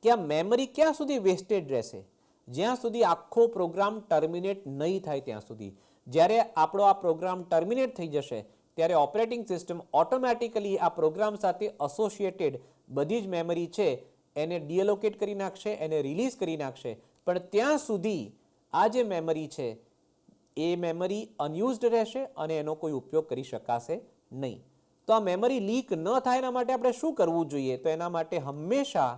કે આ મેમરી ક્યાં સુધી વેસ્ટેજ રહેશે? જ્યાં સુધી આખો પ્રોગ્રામ ટર્મિનેટ નહીં થાય ત્યાં સુધી. જ્યારે આપણો આ પ્રોગ્રામ ટર્મિનેટ થઈ જશે ત્યારે ઓપરેટિંગ સિસ્ટમ ઓટોમેટિકલી આ પ્રોગ્રામ સાથે એસોસિએટેડ બધી જ મેમરી છે એને ડીએલોકેટ કરી નાખશે, એને રિલીઝ કરી નાખશે. પણ ત્યાં સુધી આ જે મેમરી છે એ મેમરી અનયુઝડ રહેશે અને એનો કોઈ ઉપયોગ કરી શકાશે નહીં. તો આ મેમરી લીક ન થાય એના માટે આપણે શું કરવું જોઈએ? તો એના માટે હંમેશા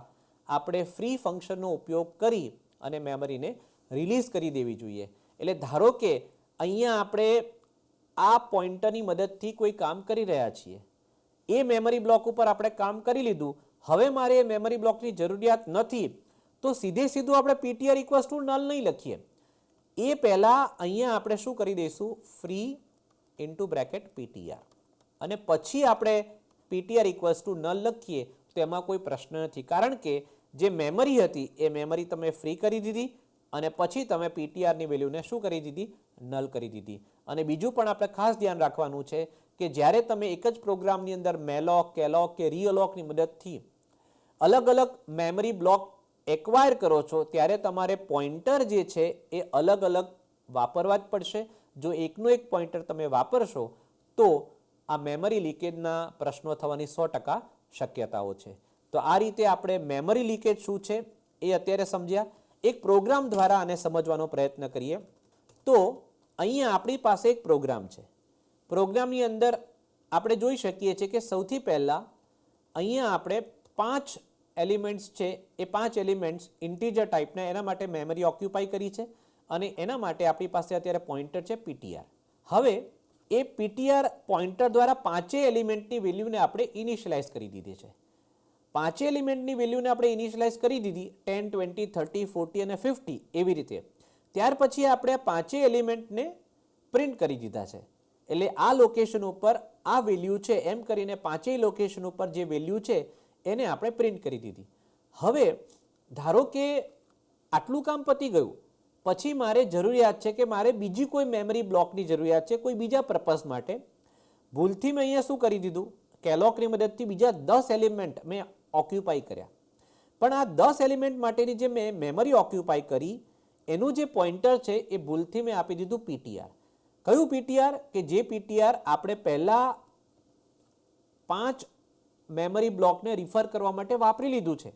આપણે ફ્રી ફંક્શનનો ઉપયોગ કરી અને મેમરીને રિલીઝ કરી દેવી જોઈએ. એટલે ધારો કે અહીંયા આપણે આ પોઇન્ટરની મદદથી કોઈ કામ કરી રહ્યા છીએ, એ મેમરી બ્લોક ઉપર આપણે કામ કરી લીધું, હવે મારે એ મેમરી બ્લોકની જરૂરિયાત નથી, તો સીધું આપણે ptr ઇક્વલ્સ ટુ નલ નહીં લખીએ. એ પહેલાં અહીંયા આપણે શું કરી દઈશું? ફ્રી ઇન્ટુ બ્રેકેટ ptr અને પછી આપણે ptr ઇક્વલ્સ ટુ નલ લખીએ તો એમાં કોઈ પ્રશ્ન નથી, કારણ કે જે મેમરી હતી એ મેમરી તમે ફ્રી કરી દીધી અને પછી તમે ptrની વેલ્યુને શું કરી દીધી? નલ કરી દીધી. અને બીજું પણ આપણે ખાસ ધ્યાન રાખવાનું છે કે જ્યારે તમે એક જ પ્રોગ્રામની અંદર મેલોક, કેલોક કે રીઅલોકની મદદથી અલગ અલગ મેમરી બ્લોક એક્વાયર કરો છો ત્યારે તમારે પોઇન્ટર જે છે એ અલગ અલગ વાપરવા જ પડશે. જો એકનો એક પોઇન્ટર તમે વાપરશો તો આ મેમરી લીકેજના પ્રશ્નો થવાની 100% શક્યતાઓ છે. તો આ રીતે આપણે મેમરી લીકેજ શું છે એ અત્યારે સમજ્યા. એક પ્રોગ્રામ દ્વારા આને સમજવાનો પ્રયત્ન કરીએ. તો અહીંયા આપણી પાસે એક પ્રોગ્રામ છે. પ્રોગ્રામની અંદર આપણે જોઈ શકીએ છીએ કે સૌથી પહેલાં અહીંયા આપણે 5 એલિમેન્ટ્સ છે એ 5 એલિમેન્ટ્સ ઇન્ટીજર ટાઈપના એના માટે મેમરી ઓક્યુપાઈ કરી છે અને એના માટે આપણી પાસે અત્યારે પોઇન્ટર છે ptr. હવે એ ptr પોઇન્ટર દ્વારા 5 એલિમેન્ટની વેલ્યુને આપણે ઇનિશિયલાઇઝ કરી દીધી છે. 5 એલિમેન્ટની વેલ્યુને આપણે ઇનિશિયલાઇઝ કરી દીધી 10, 20, 30, 40 અને 50 એવી રીતે. ત્યાર પછી આપણે આ 5 એલિમેન્ટને પ્રિન્ટ કરી દીધા છે. એટલે આ લોકેશન ઉપર આ વેલ્યુ છે એમ કરીને 5 લોકેશન ઉપર જે વેલ્યુ છે એને આપણે પ્રિન્ટ કરી દીધી. હવે ધારો કે આટલું કામ પતી ગયું, પછી મારે જરૂરિયાત છે કે મારે બીજી કોઈ મેમરી બ્લોકની જરૂરિયાત છે કોઈ બીજા પર્પઝ માટે. ભૂલથી મેં અહીંયા શું કરી દીધું? કેલોકની મદદથી બીજા 10 એલિમેન્ટ મેં ઓક્યુપાઈ કર્યા. પણ આ 10 એલિમેન્ટ માટેની જે મેં મેમરી ઓક્યુપાઈ કરી એનું જે પોઇન્ટર છે એ ભૂલથી મેં આપી દીધું ptr. કયું ptr? કે જે ptr આપણે પહેલા 5 મેમરી બ્લોકને રિફર કરવા માટે વાપરી લીધું છે,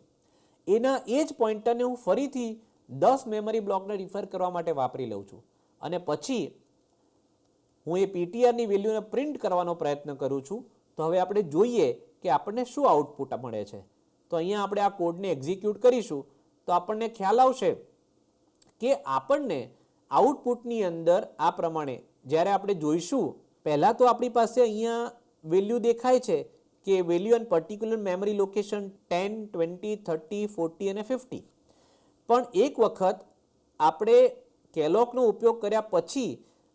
એના એ જ પોઇન્ટરને હું ફરીથી 10 મેમરી બ્લોકને રિફર કરવા માટે વાપરી લઉં છું અને પછી હું એ ptrની વેલ્યુને પ્રિન્ટ કરવાનો પ્રયત્ન કરું છું. તો હવે આપણે જોઈએ કે આપણને શું આઉટપુટ મળે છે. તો અહીંયા આપણે આ કોડને એક્ઝિક્યુટ કરીશું તો આપણને ખ્યાલ આવશે કે આપણને આઉટપુટની અંદર આ પ્રમાણે જ્યારે આપણે જોઈશું, પહેલાં તો આપણી પાસે અહીંયા વેલ્યુ દેખાય છે કે value and particular memory location 10, 20, 30, 40 અને 50. પણ એક વખત આપણે કેલોકનો ઉપયોગ કર્યા પછી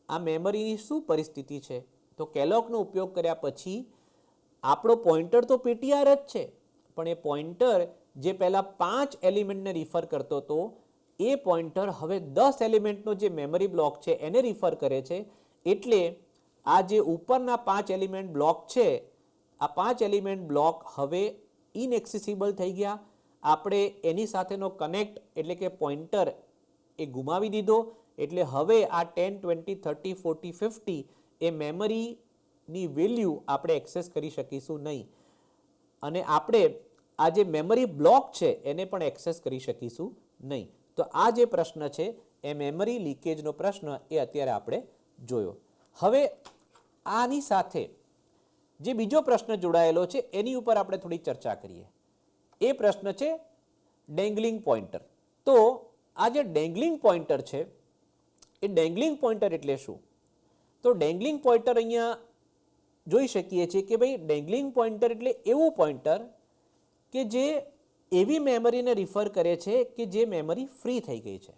આ મેમરીની શું પરિસ્થિતિ છે? તો કેલોકનો ઉપયોગ કર્યા પછી આપણો પોઇન્ટર તો ptr જ છે, પણ એ પોઇન્ટર જે પહેલાં 5 એલિમેન્ટને રિફર કરતો હતો એ પોઇન્ટર હવે 10 એલિમેન્ટનો જે મેમરી બ્લોક છે એને રિફર કરે છે. એટલે આ જે ઉપરના 5 એલિમેન્ટ બ્લોક છે આ 5 એલિમેન્ટ બ્લોક હવે ઇનએક્સેસિબલ થઈ ગયા. આપણે એની સાથેનો કનેક્ટ એટલે કે પોઇન્ટર એ ગુમાવી દીધો. એટલે હવે આ 10, 20, 30, 40, 50 એ મેમરીની વેલ્યુ આપણે એક્સેસ કરી શકીશું નહીં. અને આપણે આ જે મેમરી બ્લોક છે એને પણ એક્સેસ કરી શકીશું નહીં. તો આ જે પ્રશ્ન છે એ મેમરી લીકેજનો પ્રશ્ન એ અત્યારે આપણે જોયો. હવે આની સાથે જે બીજો પ્રશ્ન જોડાયેલો છે એની ઉપર આપણે થોડી ચર્ચા કરીએ. એ પ્રશ્ન છે ડેંગલિંગ પોઇન્ટર. તો આ જે ડેંગલિંગ પોઇન્ટર છે એ ડેંગલિંગ પોઇન્ટર એટલે શું? તો ડેંગલિંગ પોઇન્ટર અહીંયા જોઈ શકીએ છીએ કે ભાઈ ડેંગલિંગ પોઇન્ટર એટલે એવું પોઇન્ટર કે જે એવી મેમરીને રિફર કરે છે કે જે મેમરી ફ્રી થઈ ગઈ છે.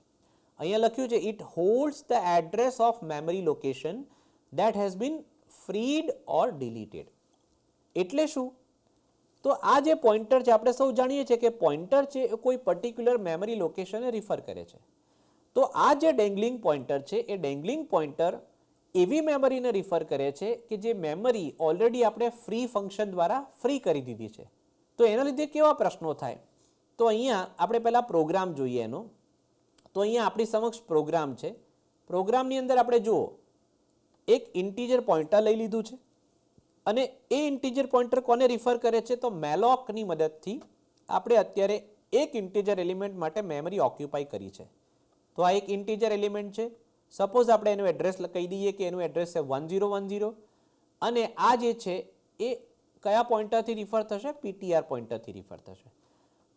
અહીંયા લખ્યું છે it holds the address of memory location that has been freed or deleted. એટલે શું? તો આ જે પોઇન્ટર છે આપણે સૌ જાણીએ છીએ કે પોઇન્ટર છે એ કોઈ પર્ટિક્યુલર મેમરી લોકેશનને રિફર કરે છે. તો આ જે ડેંગલિંગ પોઇન્ટર છે એ ડેંગલિંગ પોઇન્ટર એવી મેમરીને રિફર કરે છે કે જે મેમરી ઓલરેડી આપણે ફ્રી ફંક્શન દ્વારા ફ્રી કરી દીધી છે. તો એના લીધે કેવા પ્રશ્નો થાય? તો અહીંયા આપણે પહેલાં પ્રોગ્રામ જોઈએ એનો. તો અહીંયા આપણી સમક્ષ પ્રોગ્રામ છે. પ્રોગ્રામની અંદર આપણે જુઓ એક ઇન્ટીજર પોઇન્ટર લઈ લીધું છે અને એ ઇન્ટીજર પોઇન્ટર કોને રિફર કરે છે? તો મેલોકની મદદથી આપણે અત્યારે એક ઇન્ટીજર એલિમેન્ટ માટે મેમરી ઓક્યુપાય કરી છે. તો આ એક ઇન્ટીજર એલિમેન્ટ છે. સપોઝ આપણે એનું એડ્રેસ કહી દઈએ કે એનું એડ્રેસ છે 1010 અને આ જે છે એ કયા પોઇન્ટરથી રિફર થશે? પીટીઆર પોઇન્ટરથી રિફર થશે.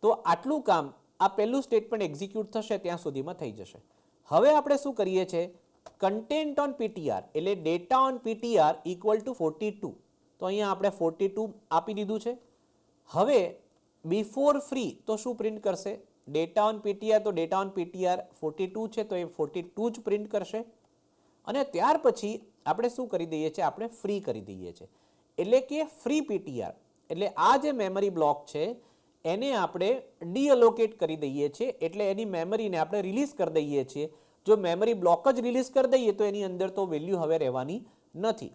તો આટલું કામ આ પહેલું સ્ટેટમેન્ટ એક્ઝિક્યુટ થશે ત્યાં સુધીમાં થઈ જશે. હવે આપણે શું કરીએ છીએ? કન્ટેન્ટ ઓન પીટીઆર એટલે data on PTR equal to 42. તો અહીંયા આપણે 42 આપી દીધું છે. હવે બિફોર ફ્રી તો શું પ્રિન્ટ કરશે? Data on PTR. તો ડેટા ઓન પીટીઆર 42 છે તો એ 42 જ પ્રિન્ટ કરશે. અને ત્યાર પછી આપણે શું કરી દઈએ છીએ? આપણે ફ્રી કરી દઈએ છીએ. એટલે કે ફ્રી પીટીઆર એટલે આ જે મેમરી બ્લોક છે એને આપણે ડીઅલોકેટ કરી દઈએ છીએ. એટલે એની મેમરીને આપણે રિલીઝ કરી દઈએ છીએ. જો મેમરી બ્લોક જ રિલીઝ કરી દઈએ તો એની અંદર તો વેલ્યુ હવે રહેવાની નથી.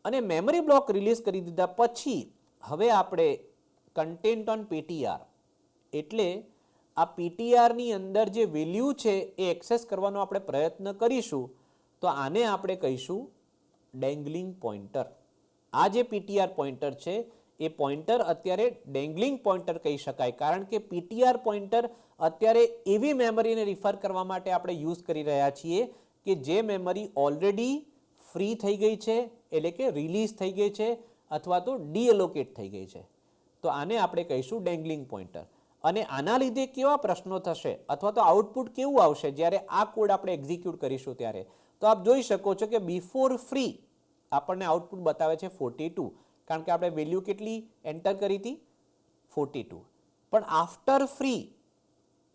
અને મેમરી બ્લોક રિલીઝ કરી દીધા પછી હવે આપણે કન્ટેન્ટ ઓન પીટીઆર એટલે આ પીટીઆરની અંદર જે વેલ્યુ છે એ એક્સેસ કરવાનો આપણે પ્રયત્ન કરીશું. તો આને આપણે કહીશું ડેંગલિંગ પોઇન્ટર. આ જે પીટીઆર પોઇન્ટર છે એ પોઇન્ટર અત્યારે ડેંગલિંગ પોઇન્ટર કહી શકાય. કારણ કે પીટીઆર પોઇન્ટર અત્યારે એવી મેમરીને રિફર કરવા માટે આપણે યુઝ કરી રહ્યા છીએ કે જે મેમરી ઓલરેડી ફ્રી થઈ ગઈ છે એટલે કે રિલીઝ થઈ ગઈ છે અથવા તો ડીએલોકેટ થઈ ગઈ છે. તો આને આપણે કહીશું ડેંગલિંગ પોઇન્ટર. અને આના લીધે કેવા પ્રશ્નો થશે અથવા તો આઉટપુટ કેવું આવશે જ્યારે આ કોડ આપણે એક્ઝિક્યુટ કરીશું ત્યારે? તો આપ જોઈ શકો છો કે બિફોર ફ્રી આપણને આઉટપુટ બતાવે છે 42 કારણ કે આપણે વેલ્યુ કેટલી એન્ટર કરી હતી? 42. પણ આફ્ટર ફ્રી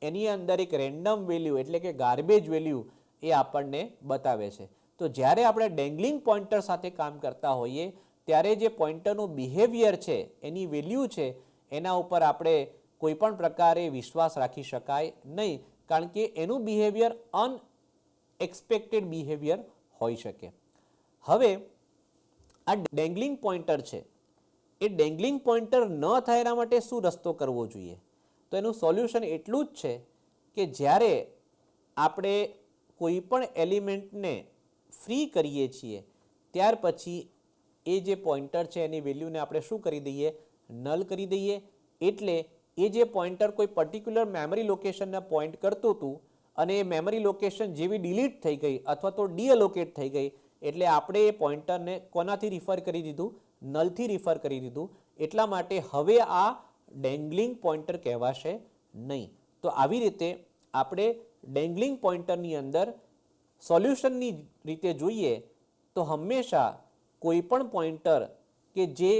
એની અંદર એક રેન્ડમ વેલ્યુ એટલે કે ગાર્બેજ વેલ્યુ એ આપણને બતાવે છે. તો જ્યારે આપણે ડેંગલિંગ પોઇન્ટર સાથે કામ કરતા હોઈએ ત્યારે જે પોઇન્ટરનું બિહેવિયર છે એની વેલ્યુ છે એના ઉપર આપણે કોઈ પણ પ્રકારે વિશ્વાસ રાખી શકાય નહીં. કારણ કે એનું બિહેવિયર અનએક્સપેક્ટેડ બિહેવિયર હોઈ શકે. હવે આ ડેંગલિંગ પોઇન્ટર છે એ ડેંગલિંગ પોઇન્ટર ન થાય એના માટે શું રસ્તો કરવો જોઈએ? તો એનું સોલ્યુશન એટલું જ છે કે જ્યારે આપણે કોઈ પણ એલિમેન્ટને ફ્રી કરીએ છીએ ત્યાર પછી એ જે પોઇન્ટર છે એની વેલ્યુને આપણે શું કરી દઈએ? નલ કરી દઈએ. એટલે એ જે પોઇન્ટર કોઈ પર્ટિક્યુલર મેમરી લોકેશનને પોઇન્ટ કરતું હતું અને એ મેમરી લોકેશન જેવી ડિલીટ થઈ ગઈ અથવા તો ડીઅલોકેટ થઈ ગઈ એટલે આપણે એ પોઇન્ટરને કોનાથી રિફર કરી દીધું? નલથી રિફર કરી દીધું. એટલા માટે હવે આ ડેંગલિંગ પોઇન્ટર કહેવાશે નહીં. તો આવી રીતે આપણે ડેંગલિંગ પોઇન્ટરની અંદર સોલ્યુશનની રીતે જોઈએ તો હંમેશા કોઈ પણ પોઇન્ટર કે જે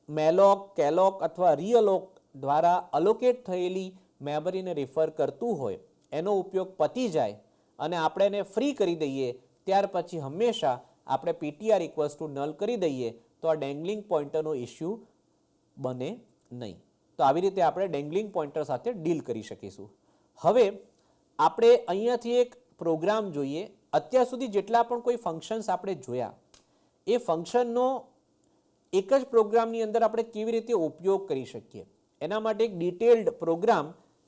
મેલોક, કેલોક અથવા રીઅલોક દ્વારા અલોકેટ થયેલી મેમરીને રિફર કરતું હોય એનો ઉપયોગ પતી જાય અને આપણે એને ફ્રી કરી દઈએ ત્યાર પછી હંમેશા આપણે પીટીઆર ઇક્વલ્સ ટુ નલ કરી દઈએ તો આ ડેંગલિંગ પોઇન્ટરનો ઇસ્યુ બને નહીં. તો આવી રીતે આપણે ડેંગલિંગ પોઇન્ટર સાથે ડીલ કરી શકીશું. હવે આપણે અહીંયાથી એક પ્રોગ્રામ જોઈએ. અત્યાર સુધી જેટલા પણ કોઈ ફંક્શન્સ આપણે જોયા એ ફંક્શનનો એક જ પ્રોગ્રામની અંદર આપણે કેવી રીતે ઉપયોગ કરી શકીએ, એના માટે એક ડિટેલ્ડ પ્રોગ્રામ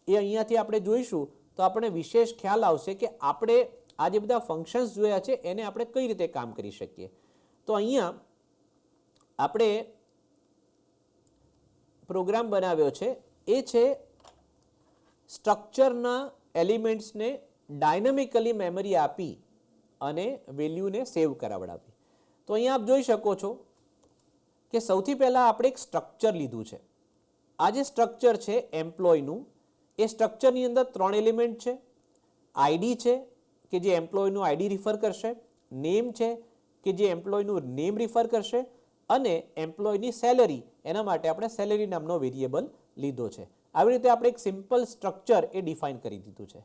એ અહીંયાથી આપણે જોઈશું તો આપણે વિશેષ ખ્યાલ આવશે કે આપણે આ જે બધા ફંક્શન્સ જોયા છે એને આપણે કઈ રીતે કામ કરી શકીએ. તો અહીંયા આપણે પ્રોગ્રામ બનાવ્યો છે એ છે સ્ટ્રક્ચરના એલિમેન્ટ્સને ડાયનામિકલી મેમરી આપી અને વેલ્યુને સેવ કરાવડાવી. તો અહીંયા આપ જોઈ શકો છો કે સૌથી પહેલાં આપણે એક સ્ટ્રક્ચર લીધું છે. આ જે સ્ટ્રક્ચર છે એમ્પ્લોયનું, એ સ્ટ્રક્ચરની અંદર 3 એલિમેન્ટ છે. આઈડી છે કે જે એમ્પ્લોયનું આઈડી રિફર કરશે, નેમ છે કે જે એમ્પ્લોયનું નેમ રિફર કરશે, અને એમ્પ્લોયની સેલરી, એના માટે આપણે સેલરી નામનો વેરિયેબલ લીધો છે. આવી રીતે આપણે એક સિમ્પલ સ્ટ્રક્ચર એ ડિફાઇન કરી દીધું છે.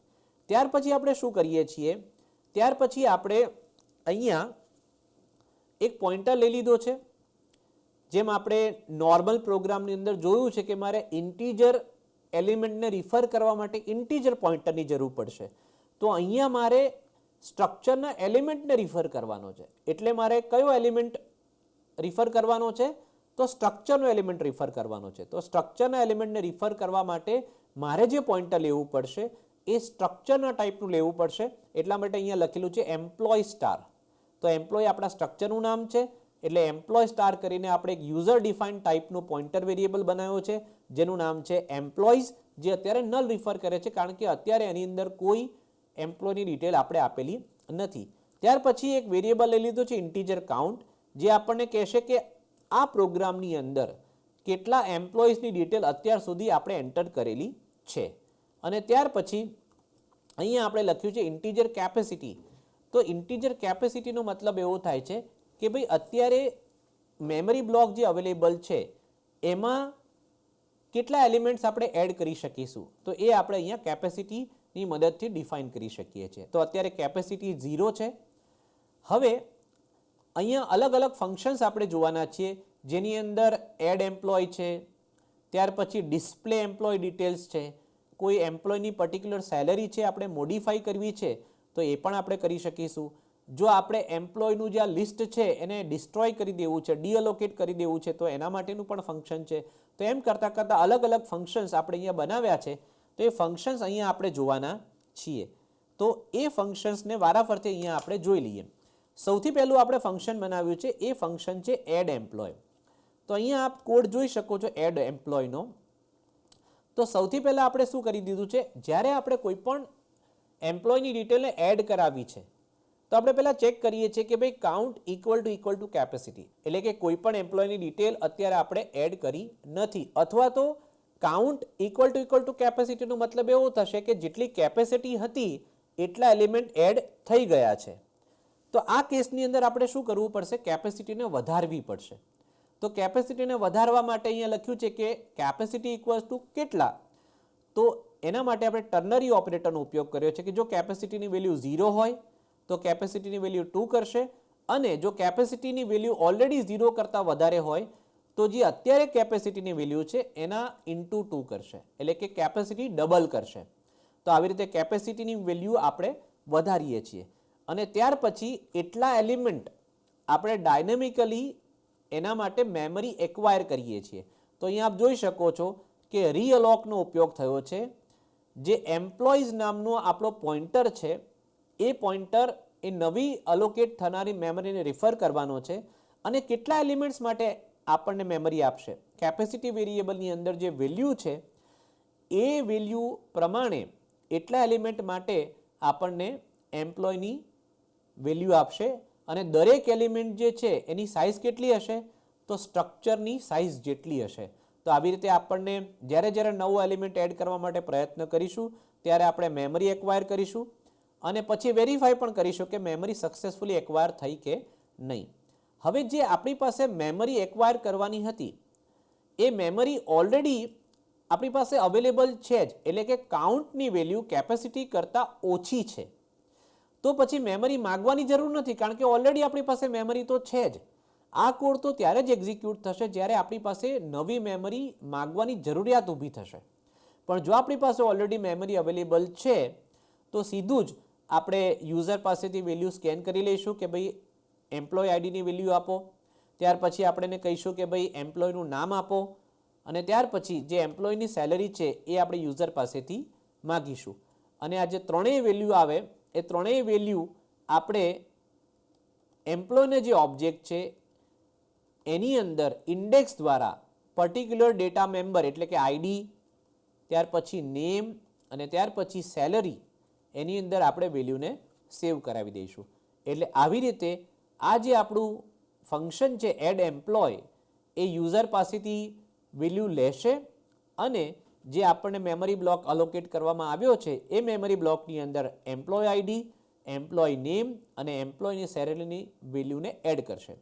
ત્યાર પછી આપણે શું કરીએ છીએ, ત્યાર પછી આપણે અહીંયા એક પોઇન્ટર લઈ લીધો છે. જેમ આપણે નોર્મલ પ્રોગ્રામની અંદર જોયું છે કે મારે ઇન્ટીજર એલિમેન્ટને રિફર કરવા માટે ઇન્ટીજર પોઇન્ટરની જરૂર પડશે, તો અહીંયા મારે સ્ટ્રક્ચરના એલિમેન્ટને રિફર કરવાનો છે. એટલે મારે કયો એલિમેન્ટ રિફર કરવાનો છે, તો સ્ટ્રક્ચરનો એલિમેન્ટ રિફર કરવાનો છે. તો સ્ટ્રક્ચરના એલિમેન્ટને રિફર કરવા માટે મારે જે પોઇન્ટર લેવું પડશે એ સ્ટ્રક્ચરના ટાઈપનું લેવું પડશે. એટલા માટે અહીંયા લખેલું છે એમ્પ્લોય સ્ટાર. તો એમ્પ્લોય આપણા સ્ટ્રક્ચરનું નામ છે, એટલે એમ્પ્લોય સ્ટાર કરીને આપણે એક યુઝર ડિફાઇન ટાઈપનું પોઇન્ટર વેરિયેબલ બનાવ્યો છે જેનું નામ છે એમ્પ્લોઈઝ, જે અત્યારે નલ રિફર કરે છે કારણ કે અત્યારે એની અંદર કોઈ એમ્પ્લોયની ડિટેલ આપણે આપેલી નથી. ત્યાર પછી એક વેરિયેબલ લઈ લીધો છે ઇન્ટીજર કાઉન્ટ, જે આપણને કહેશે કે આ પ્રોગ્રામની અંદર કેટલા એમ્પ્લોઈઝની ડિટેલ અત્યાર સુધી આપણે એન્ટર કરેલી છે. અને ત્યાર પછી અહીંયા આપણે લખ્યું છે ઇન્ટીજર કેપેસિટી. તો ઇન્ટીજર કેપેસિટીનો મતલબ એવો થાય છે કે ભાઈ અત્યારે મેમરી બ્લોક જે અવેલેબલ છે એમાં કેટલા એલિમેન્ટ્સ આપણે એડ કરી શકીશું, તો એ આપણે અહીંયા કેપેસિટીની મદદથી ડિફાઇન કરી શકીએ છીએ. તો અત્યારે કેપેસિટી 0 છે. હવે અહીંયા અલગ અલગ ફંક્શન્સ આપણે જોવાના છીએ, જેની અંદર એડ એમ્પ્લોય છે, ત્યાર પછી ડિસ્પ્લે એમ્પ્લોય ડિટેલ્સ છે, કોઈ એમ્પ્લોયની પર્ટિક્યુલર સેલરી છે આપણે મોડિફાઈ કરવી છે તો એ પણ આપણે કરી શકીશું. જો આપણે એમ્પ્લોયનું જે આ લિસ્ટ છે એને ડિસ્ટ્રોય કરી દેવું છે, ડીઅલોકેટ કરી દેવું છે, તો એના માટેનું પણ ફંક્શન છે. તો એમ કરતાં કરતાં અલગ અલગ ફંક્શન્સ આપણે અહીંયા બનાવ્યા છે. તો એ ફંક્શન્સ અહીંયા આપણે જોવાના છીએ. તો એ ફંક્શન્સને વારાફરતી અહીંયા આપણે જોઈ લઈએ. સૌથી પહેલું આપણે ફંક્શન બનાવ્યું છે એ ફંક્શન છે એડ એમ્પ્લોય. તો અહીંયા આપ કોડ જોઈ શકો છો એડ એમ્પ્લોયનો. તો સૌથી પહેલાં આપણે શું કરી દીધું છે, જ્યારે આપણે કોઈ પણ એમ્પ્લોયની ડિટેલને એડ કરાવી છે તો આપણે પહેલાં ચેક કરીએ છીએ કે ભાઈ કાઉન્ટ ઇક્વલ ટુ કેપેસિટી, એટલે કે કોઈ પણ એમ્પ્લોયની ડિટેલ અત્યારે આપણે એડ કરી નથી, અથવા તો કાઉન્ટ ઇક્વલ ટુ કેપેસિટીનો મતલબ એવો થશે કે જેટલી કેપેસિટી હતી એટલા એલિમેન્ટ એડ થઈ ગયા છે. તો આ કેસની અંદર આપણે શું કરવું પડશે, કેપેસિટીને વધારવી પડશે. તો કેપેસિટીને વધારવા માટે અહીંયા લખ્યું છે કે કેપેસિટી ઇક્વલ્સ ટુ કેટલા, તો એના માટે આપણે ટર્નરી ઓપરેટરનો ઉપયોગ કર્યો છે કે જો કેપેસિટીની વેલ્યુ 0 હોય તો કેપેસિટીની વેલ્યુ 2 કરશે, અને જો કેપેસિટીની વેલ્યુ ઓલરેડી 0 કરતાં વધારે હોય તો જે અત્યારે કેપેસિટીની વેલ્યુ છે એના ઇન્ટુ 2 કરશે, એટલે કે કેપેસિટી ડબલ કરશે. તો આવી રીતે કેપેસિટીની વેલ્યુ આપણે વધારીએ છીએ. અને ત્યાર પછી એટલા એલિમેન્ટ આપણે ડાયનેમિકલી એના માટે મેમરી એક્વાયર કરીએ છીએ. તો અહીંયા આપ જોઈ શકો છો કે રીઅલોકનો ઉપયોગ થયો છે. જે એમ્પ્લોઈઝ નામનો આપણો પોઇન્ટર છે એ પોઇન્ટર એ નવી અલોકેટ થનારી મેમરીને રિફર કરવાનો છે, અને કેટલા એલિમેન્ટ્સ માટે આપણને મેમરી આપશે, કેપેસિટી વેરિયેબલની અંદર જે વેલ્યુ છે એ વેલ્યુ પ્રમાણે એટલા એલિમેન્ટ માટે આપણને એમ્પ્લોયની વેલ્યુ આપશે. અને દરેક એલિમેન્ટ જે છે એની સાઇઝ કેટલી હશે, તો સ્ટ્રક્ચરની સાઇઝ જેટલી હશે. તો આવી રીતે આપણને જ્યારે જ્યારે નવો એલિમેન્ટ એડ કરવા માટે પ્રયત્ન કરીશું ત્યારે આપણે મેમરી એક્વાયર કરીશું અને પછી વેરીફાઈ પણ કરીશું કે મેમરી સક્સેસફુલી એક્વાયર થઈ કે નહીં. હવે જે આપણી પાસે મેમરી એક્વાયર કરવાની હતી એ મેમરી ઓલરેડી આપણી પાસે અવેલેબલ છે જ, એટલે કે કાઉન્ટની વેલ્યુ કેપેસિટી કરતાં ઓછી છે. તો પછી મેમરી માગવાની જરૂર નથી, કારણ કે ઓલરેડી આપણી પાસે મેમરી તો છે જ. આ કોડ તો ત્યારે જ એક્ઝિક્યુટ થશે જ્યારે આપણી પાસે નવી મેમરી માગવાની જરૂરિયાત ઊભી થશે. પણ જો આપણી પાસે ઓલરેડી મેમરી અવેલેબલ છે તો સીધું જ આપણે યુઝર પાસેથી વેલ્યુ સ્કેન કરી લઈશું કે ભાઈ એમ્પ્લોય આઈડીની વેલ્યુ આપો. ત્યાર પછી આપણે એને કહીશું કે ભાઈ એમ્પ્લોયનું નામ આપો અને ત્યાર પછી જે એમ્પ્લોયની સેલરી છે એ આપણે યુઝર પાસેથી માગીશું અને આ જે ત્રણેય વેલ્યુ આવે એ ત્રણેય વેલ્યુ આપણે એમ્પ્લોયને જે ઓબ્જેક્ટ છે એની અંદર ઇન્ડેક્સ દ્વારા પર્ટિક્યુલર ડેટા મેમ્બર એટલે કે આઈડી, ત્યાર પછી નેમ અને ત્યાર પછી સેલરી એની અંદર આપણે વેલ્યુને સેવ કરાવી દઈશું. એટલે આવી રીતે આ જે આપણું ફંક્શન છે એડ એમ્પ્લોય એ યુઝર પાસેથી વેલ્યુ લેશે અને જે આપણને મેમરી બ્લોક અલોકેટ કરવામાં આવ્યો છે એ મેમરી બ્લોકની અંદર એમ્પ્લોય આઈડી, એમ્પ્લોય નેમ અને એમ્પ્લોયની સેલરીની વેલ્યુને એડ કરશે.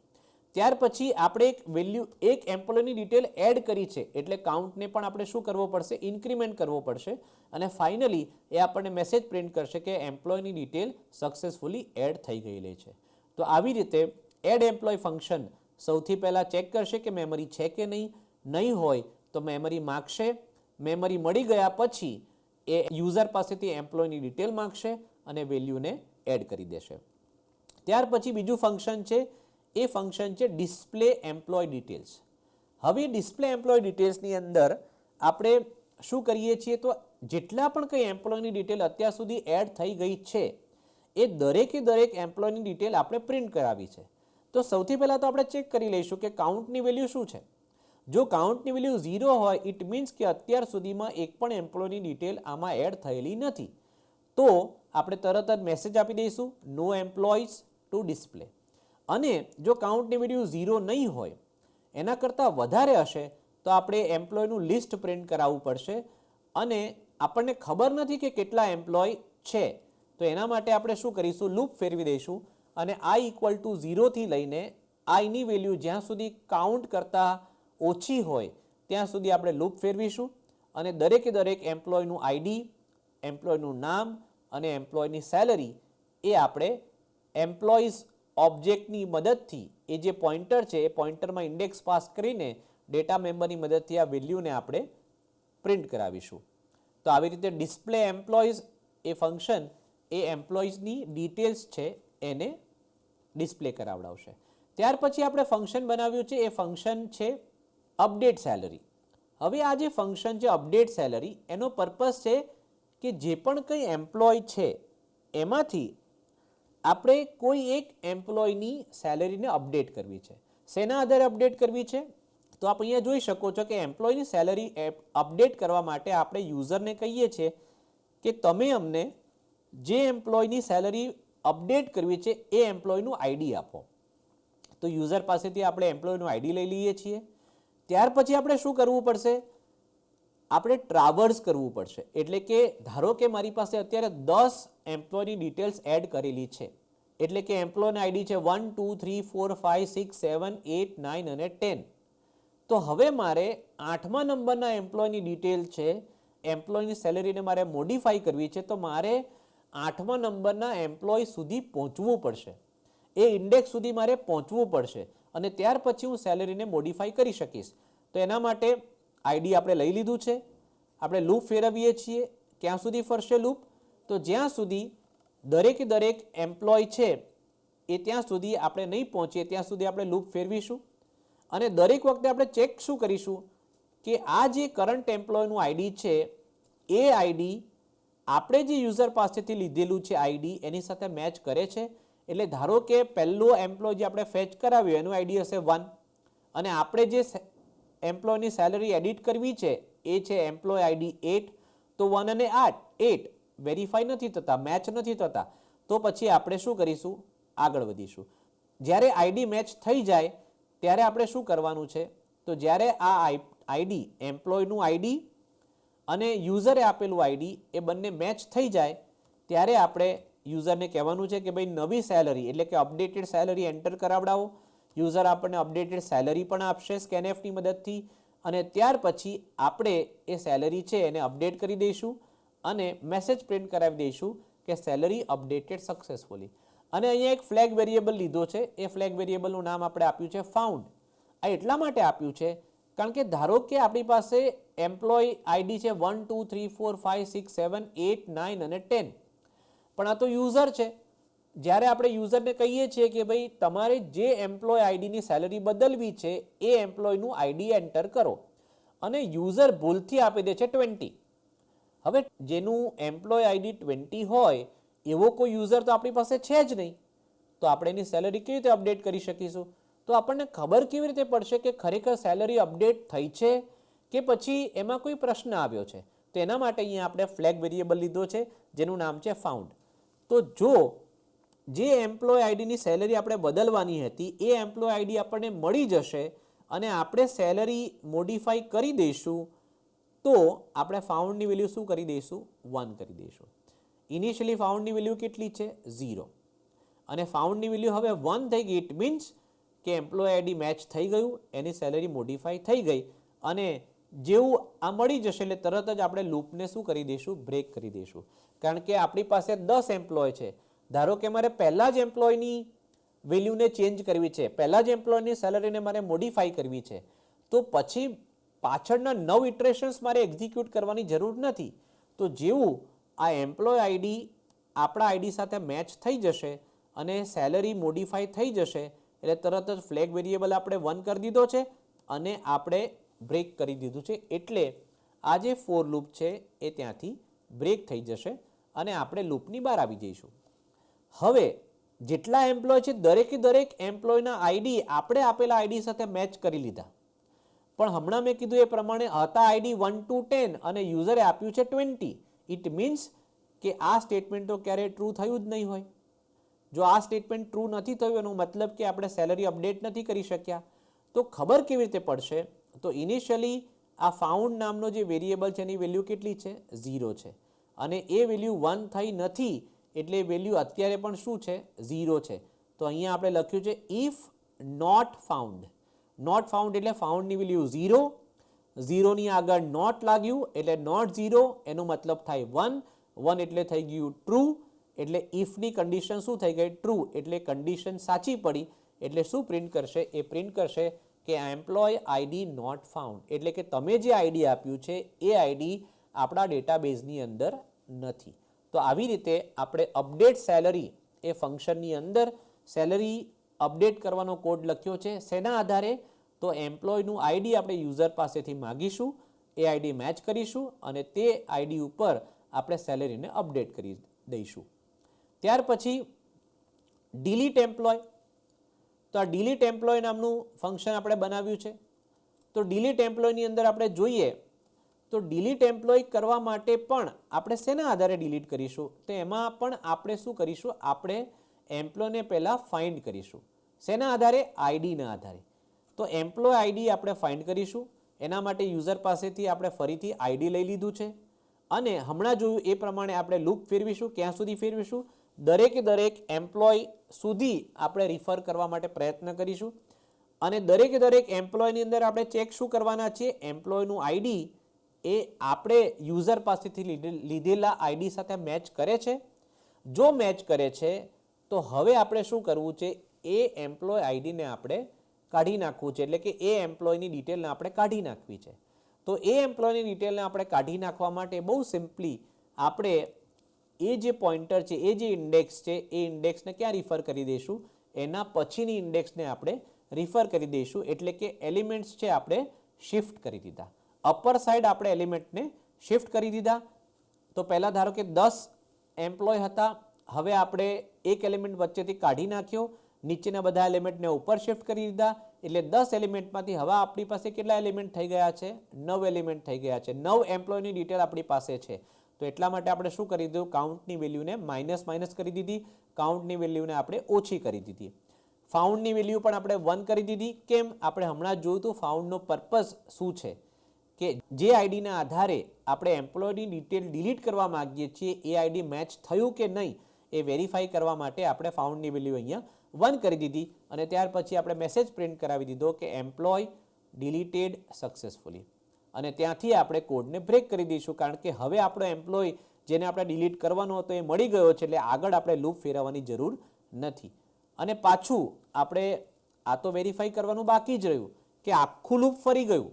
ત્યાર પછી આપણે એક એમ્પ્લોયની ડિટેલ એડ કરી છે એટલે કાઉન્ટને પણ આપણે શું કરવો પડશે, ઇન્ક્રીમેન્ટ કરવો પડશે અને ફાઇનલી એ આપણને મેસેજ પ્રિન્ટ કરશે કે એમ્પ્લોયની ડિટેલ સક્સેસફુલી એડ થઈ ગયેલી છે. તો આવી રીતે એડ એમ્પ્લોય ફંક્શન સૌથી પહેલાં ચેક કરશે કે મેમરી છે કે નહીં હોય તો મેમરી માગશે. મેમરી મળી ગયા પછી એ યુઝર પાસેથી એમ્પ્લોયની ડિટેલ માગશે અને વેલ્યુને એડ કરી દેશે. ત્યાર પછી બીજું ફંક્શન છે એ ફંક્શન છે ડિસ્પ્લે એમ્પ્લોય ડિટેલ્સ. હવે ડિસ્પ્લે એમ્પ્લોય ડિટેલ્સની અંદર આપણે શું કરીએ છીએ તો જેટલા પણ કંઈ એમ્પ્લોયની ડિટેલ અત્યાર સુધી એડ થઈ ગઈ છે એ દરેકે દરેક એમ્પ્લોયની ડિટેલ આપણે પ્રિન્ટ કરાવી છે. તો સૌથી પહેલાં તો આપણે ચેક કરી લઈશું કે કાઉન્ટની વેલ્યુ શું છે. જો કાઉન્ટની વેલ્યુ 0 હોય ઇટ મીન્સ કે અત્યાર સુધીમાં એક પણ એમ્પ્લોયની ડિટેલ આમાં એડ થયેલી નથી. તો આપણે તરત જ મેસેજ આપી દઈશું નો એમ્પ્લોયઝ ટુ ડિસ્પ્લે. અને જો કાઉન્ટની વેલ્યુ 0 નહીં હોય એના કરતાં વધારે હશે તો આપણે એમ્પ્લોયનું લિસ્ટ પ્રિન્ટ કરાવવું પડશે અને આપણને ખબર નથી કે કેટલા એમ્પ્લોય છે તો એના માટે આપણે શું કરીશું, લૂપ ફેરવી દઈશું અને i ઇક્વલ ટુ 0થી લઈને આઈની વેલ્યુ જ્યાં સુધી કાઉન્ટ કરતાં ઓછી હોય ત્યાં સુધી આપણે લૂપ ફેરવીશું અને દરેકે દરેક એમ્પ્લોયનું આઈડી, એમ્પ્લોયનું નામ અને એમ્પ્લોયની સેલરી એ આપણે એમ્પ્લોઈઝ ઓબ્જેક્ટની મદદથી એ જે પોઇન્ટર છે એ પોઇન્ટરમાં ઇન્ડેક્સ પાસ કરીને ડેટા મેમ્બરની મદદથી આ વેલ્યુને આપણે પ્રિન્ટ કરાવીશું. તો આવી રીતે ડિસ્પ્લે એમ્પ્લોઈઝ એ ફંક્શન એ એમ્પ્લોઈઝની ડિટેલ્સ છે એને ડિસ્પ્લે કરાવડાવશે. ત્યાર પછી આપણે ફંક્શન બનાવ્યું છે એ ફંક્શન છે અપડેટ સેલરી. હવે આ જે ફંક્શન છે અપડેટ સેલરી એનો પર્પઝ છે કે જે પણ કંઈ એમ્પ્લોય છે એમાંથી આપણે કોઈ એક એમ્પ્લોયની સેલરીને અપડેટ કરવી છે. શેના આધારે અપડેટ કરવી છે તો આપ અહીંયા જોઈ શકો છો કે એમ્પ્લોયની સેલરી અપડેટ કરવા માટે આપણે યુઝરને કહીએ છીએ કે તમે અમને જે એમ્પ્લોયની સેલરી અપડેટ કરવી છે એ એમ્પ્લોયનું આઈડી આપો. તો યુઝર પાસેથી આપણે એમ્પ્લોયનું આઈડી લઈ લઈએ છીએ. ત્યાર પછી આપણે શું કરવું પડશે, આપણે ટ્રાવર્સ કરવું પડશે. એટલે કે ધારો કે મારી પાસે અત્યારે 10 એમ્પ્લોયની ડિટેલ્સ એડ કરેલી છે એટલે કે એમ્પ્લોયની આઈડી છે 1 2 3 4 5 6 7 8 9 અને 10. તો હવે મારે 8મા નંબરના એમ્પ્લોયની ડિટેલ છે એમ્પ્લોયની સેલરીને મારે મોડિફાઈ કરવી છે તો મારે 8મા નંબરના એમ્પ્લોય સુધી પહોંચવું પડશે. એ ઇન્ડેક્સ સુધી મારે પહોંચવું પડશે અને ત્યાર પછી હું સેલરીને મોડિફાઈ કરી શકીશ. તો એના માટે આઈડી આપણે લઈ લીધું છે, આપણે લૂપ ફેરવીએ છીએ. ક્યાં સુધી ફરશે લૂપ તો જ્યાં સુધી દરેકે દરેક એમ્પ્લોય છે એ ત્યાં સુધી આપણે નહીં પહોંચીએ ત્યાં સુધી આપણે લૂપ ફેરવીશું અને દરેક વખતે આપણે ચેક શું કરીશું કે આ જે કરંટ એમ્પ્લોયનું આઈડી છે એ આઈડી આપણે જે યુઝર પાસેથી લીધેલું છે આઈડી એની સાથે મેચ કરે છે. એટલે ધારો કે પહેલો એમ્પ્લોય જે આપણે ફેચ કરાવ્યું એનું આઈડી હશે 1 અને આપણે જે એમ્પ્લોયની સેલરી એડિટ કરવી છે એ છે એમ્પ્લોય આઈડી 8 તો 1 અને 8 વેરીફાઈ નથી થતા, મેચ નથી થતા. તો પછી આપણે શું કરીશું, આગળ વધીશું. જ્યારે આઈડી મેચ થઈ જાય ત્યારે આપણે શું કરવાનું છે તો જ્યારે આ આઈડી એમ્પ્લોયનું આઈડી અને યુઝરે આપેલું આઈડી એ બંને મેચ થઈ જાય ત્યારે આપણે યુઝરને કહેવાનું છે કે ભાઈ નવી સેલરી એટલે કે અપડેટેડ સેલરી એન્ટર કરાવડાવો. યુઝર આપણને અપડેટેડ સેલરી પણ આપશે સ્કેનએફની મદદથી અને ત્યાર પછી આપણે એ સેલરી છે એને અપડેટ કરી દઈશું અને મેસેજ પ્રિન્ટ કરાવી દઈશું કે સેલરી અપડેટેડ સક્સેસફુલી. અને અહીંયા એક ફ્લેગ વેરિયેબલ લીધો છે. એ ફ્લેગ વેરિયેબલનું નામ આપણે આપ્યું છે ફાઉન્ડ. આ એટલા માટે આપ્યું છે કારણ કે ધારો કે આપણી પાસે એમ્પ્લોય આઈડી છે 1 2 3 4 5 6 7 8 9 અને 10 પણ આ તો યુઝર છે જ્યારે આપણે યુઝરને કહીએ છીએ કે ભાઈ તમારે જે એમ્પ્લોય આઈડીની સેલરી બદલવી છે એ એમ્પ્લોયનું આઈડી એન્ટર કરો અને યુઝર ભૂલથી આપી દે છે 20. હવે જેનું એમ્પ્લોય આઈડી 20 હોય એવો કોઈ યુઝર તો આપણી પાસે છે જ નહીં, તો આપણે એની સેલરી કેવી રીતે અપડેટ કરી શકીશું? તો આપણને ખબર કેવી રીતે પડશે કે ખરેખર સેલરી અપડેટ થઈ છે કે પછી એમાં કોઈ પ્રશ્ન આવ્યો છે? તો એના માટે અહીંયા આપણે ફ્લેગ વેરિયેબલ લીધો છે જેનું નામ છે ફાઉન્ડ. તો જો જે એમ્પ્લોય આઈડીની સેલરી આપણે બદલવાની હતી એ એમ્પ્લોય આઈડી આપણને મળી જશે અને આપણે સેલરી મોડિફાઈ કરી દઈશું, તો આપણે ફાઉન્ડની વેલ્યુ શું કરી દઈશું? 1 કરી દઈશું. ઇનિશિયલી ફાઉન્ડની વેલ્યુ કેટલી છે? 0. અને ફાઉન્ડની વેલ્યુ હવે 1 થઈ ગઈ. ઇટ મીન્સ કે એમ્પ્લોય આઈડી મેચ થઈ ગયું, એની સેલરી મોડિફાઈ થઈ ગઈ અને જેવું આ મળી જશે એટલે તરત જ આપણે લૂપને શું કરી દઈશું? બ્રેક કરી દઈશું. કારણ કે આપણી પાસે 10 એમ્પ્લોય છે. ધારો કે મારે પહેલા જ એમ્પ્લોયની વેલ્યુને ચેન્જ કરવી છે, પહેલા જ એમ્પ્લોયની સેલરીને મારે મોડિફાઈ કરવી છે, તો પછી પાછળના 9 ઇટરેશન્સ મારે એક્ઝિક્યુટ કરવાની જરૂર નથી. તો જેવું આ એમ્પ્લોય આઈડી આપણા આઈડી સાથે મેચ થઈ જશે અને સેલરી મોડિફાઈ થઈ જશે એટલે તરત જ ફ્લેગ વેરિયેબલ આપણે 1 કરી દીધો છે અને આપણે બ્રેક કરી દીધું છે. એટલે આ જે ફોર લૂપ છે એ ત્યાંથી બ્રેક થઈ જશે અને આપણે લૂપની બહાર આવી જઈશું. હવે જેટલા એમ્પ્લોય છે દરેકે દરેક એમ્પ્લોયના આઈડી આપણે આપેલા આઈડી સાથે મેચ કરી લીધા, પણ હમણાં મેં કીધું એ પ્રમાણે હતા આઈડી 1 to 10 અને યુઝરે આપ્યું છે 20. ઇટ મીન્સ કે આ સ્ટેટમેન્ટ તો ક્યારેય ટ્રુ થયું જ નહીં હોય. જો આ સ્ટેટમેન્ટ ટ્રુ નથી થયું એનો મતલબ કે આપણે સેલરી અપડેટ નથી કરી શક્યા. તો ખબર કેવી રીતે પડશે? તો ઇનિશિયલી આ ફાઉન્ડ નામનો જે વેરિયેબલ છે એની વેલ્યુ કેટલી છે? 0 છે અને એ વેલ્યુ 1 થઈ નથી એટલે વેલ્યુ અત્યારે પણ શું છે? 0 છે. તો અહીંયા આપણે લખ્યું છે if not found. Not found એટલે ફાઉન્ડની વેલ્યુ 0, 0ની આગળ નોટ લાગ્યું એટલે નોટ 0 એનો મતલબ થાય 1, 1 એટલે થઈ ગયું ટ્રુ, એટલે ઇફની કન્ડિશન શું થઈ ગઈ? ટ્રુ, એટલે કન્ડિશન સાચી પડી. એટલે શું પ્રિન્ટ કરશે? એ પ્રિન્ટ કરશે કે એમ્પ્લોય આઈડી નોટ ફાઉન્ડ, એટલે કે તમે જે આઈડી આપ્યું છે એ આઈડી આપણા ડેટાબેઝની અંદર નથી. તો આવી રીતે આપણે અપડેટ સેલરી એ ફંક્શનની અંદર સેલરી અપડેટ કરવાનો કોડ લખ્યો છે. શેના આધારે? તો એમ્પ્લોયનું આઈડી આપણે યુઝર પાસેથી માગીશું, એ આઈડી મેચ કરીશું અને તે આઈડી ઉપર આપણે સેલરીને અપડેટ કરી દઈશું. ત્યાર પછી ડિલીટ એમ્પ્લોય. તો આ ડિલીટ એમ્પ્લોય નામનું ફંક્શન આપણે બનાવ્યું છે. તો ડિલીટ એમ્પ્લોયની અંદર આપણે જોઈએ તો ડિલીટ એમ્પ્લોય કરવા માટે પણ આપણે શેના આધારે ડિલીટ કરીશું? તો એમાં પણ આપણે શું કરીશું? આપણે એમ્પ્લોયને પહેલાં ફાઇન્ડ કરીશું. શેના આધારે? આઈડીના આધારે. તો એમ્પ્લોય આઈડી આપણે ફાઇન્ડ કરીશું. એના માટે યુઝર પાસેથી આપણે ફરીથી આઈડી લઈ લીધું છે અને હમણાં જોયું એ પ્રમાણે આપણે લૂપ ફેરવીશું. ક્યાં સુધી ફેરવીશું? દરેકે દરેક એમ્પ્લોય સુધી આપણે રિફર કરવા માટે પ્રયત્ન કરીશું અને દરેકે દરેક એમ્પ્લોયની અંદર આપણે ચેક શું કરવાના છીએ? એમ્પ્લોયનું આઈડી એ આપણે યુઝર પાસેથી લીધેલા આઈડી સાથે મેચ કરે છે. જો મેચ કરે છે તો હવે આપણે શું કરવું છે? એ એમ્પ્લોય આઈડીને આપણે કાઢી નાખવું છે, એટલે કે એ એમ્પ્લોયની ડિટેલને આપણે કાઢી નાખવી છે. તો એ એમ્પ્લોયની ડિટેલને આપણે કાઢી નાખવા માટે બહુ સિમ્પલી આપણે એ જે પોઇન્ટર છે, એ જે ઇન્ડેક્સ છે, એ ઇન્ડેક્સને ક્યાં રિફર કરી દઈશું? એના પછીની ઇન્ડેક્સને આપણે રિફર કરી દઈશું. એટલે કે એલિમેન્ટ્સ છે આપણે શિફ્ટ કરી દીધા. અપર સાઈડ આપણે એલિમેન્ટને શિફ્ટ કરી દીધા. તો પહેલાં ધારો કે 10 એમ્પ્લોય હતા, હવે આપણે એક એલિમેન્ટ વચ્ચેથી કાઢી નાખ્યો, નીચેના બધા એલિમેન્ટને ઉપર શિફ્ટ કરી દીધા. એટલે 10 એલિમેન્ટમાંથી હવે આપણી પાસે કેટલા એલિમેન્ટ થઈ ગયા છે? 9 એલિમેન્ટ થઈ ગયા છે. 9 એમ્પ્લોયની ડિટેલ આપણી પાસે છે. તો એટલા માટે આપણે શું કરી દીધું? કાઉન્ટની વેલ્યુને માઇનસ કરી દીધી, કાઉન્ટની વેલ્યુને આપણે ઓછી કરી દીધી. ફાઉન્ડની વેલ્યુ પણ આપણે 1 કરી દીધી. કેમ? આપણે હમણાં જ જોયું હતું ફાઉન્ડનો પર્પઝ શું છે કે જે આઈડીના આધારે આપણે એમ્પ્લોયની ડિટેલ ડિલીટ કરવા માંગીએ છીએ એ આઈડી મેચ થયું કે નહીં એ વેરીફાઈ કરવા માટે આપણે ફાઉન્ડની વેલ્યુ અહીંયા 1 કરી દીધી અને ત્યાર પછી આપણે મેસેજ પ્રિન્ટ કરાવી દીધો કે એમ્પ્લોય ડિલીટેડ સક્સેસફુલી અને ત્યાંથી આપણે કોડને બ્રેક કરી દઈશું. કારણ કે હવે આપણો એમ્પ્લોય જેને આપણે ડિલીટ કરવાનો હતો એ મળી ગયો છે, એટલે આગળ આપણે લૂપ ફેરવવાની જરૂર નથી. અને પાછું આપણે આ તો વેરીફાઈ કરવાનું બાકી જ રહ્યું કે આખું લૂપ ફરી ગયું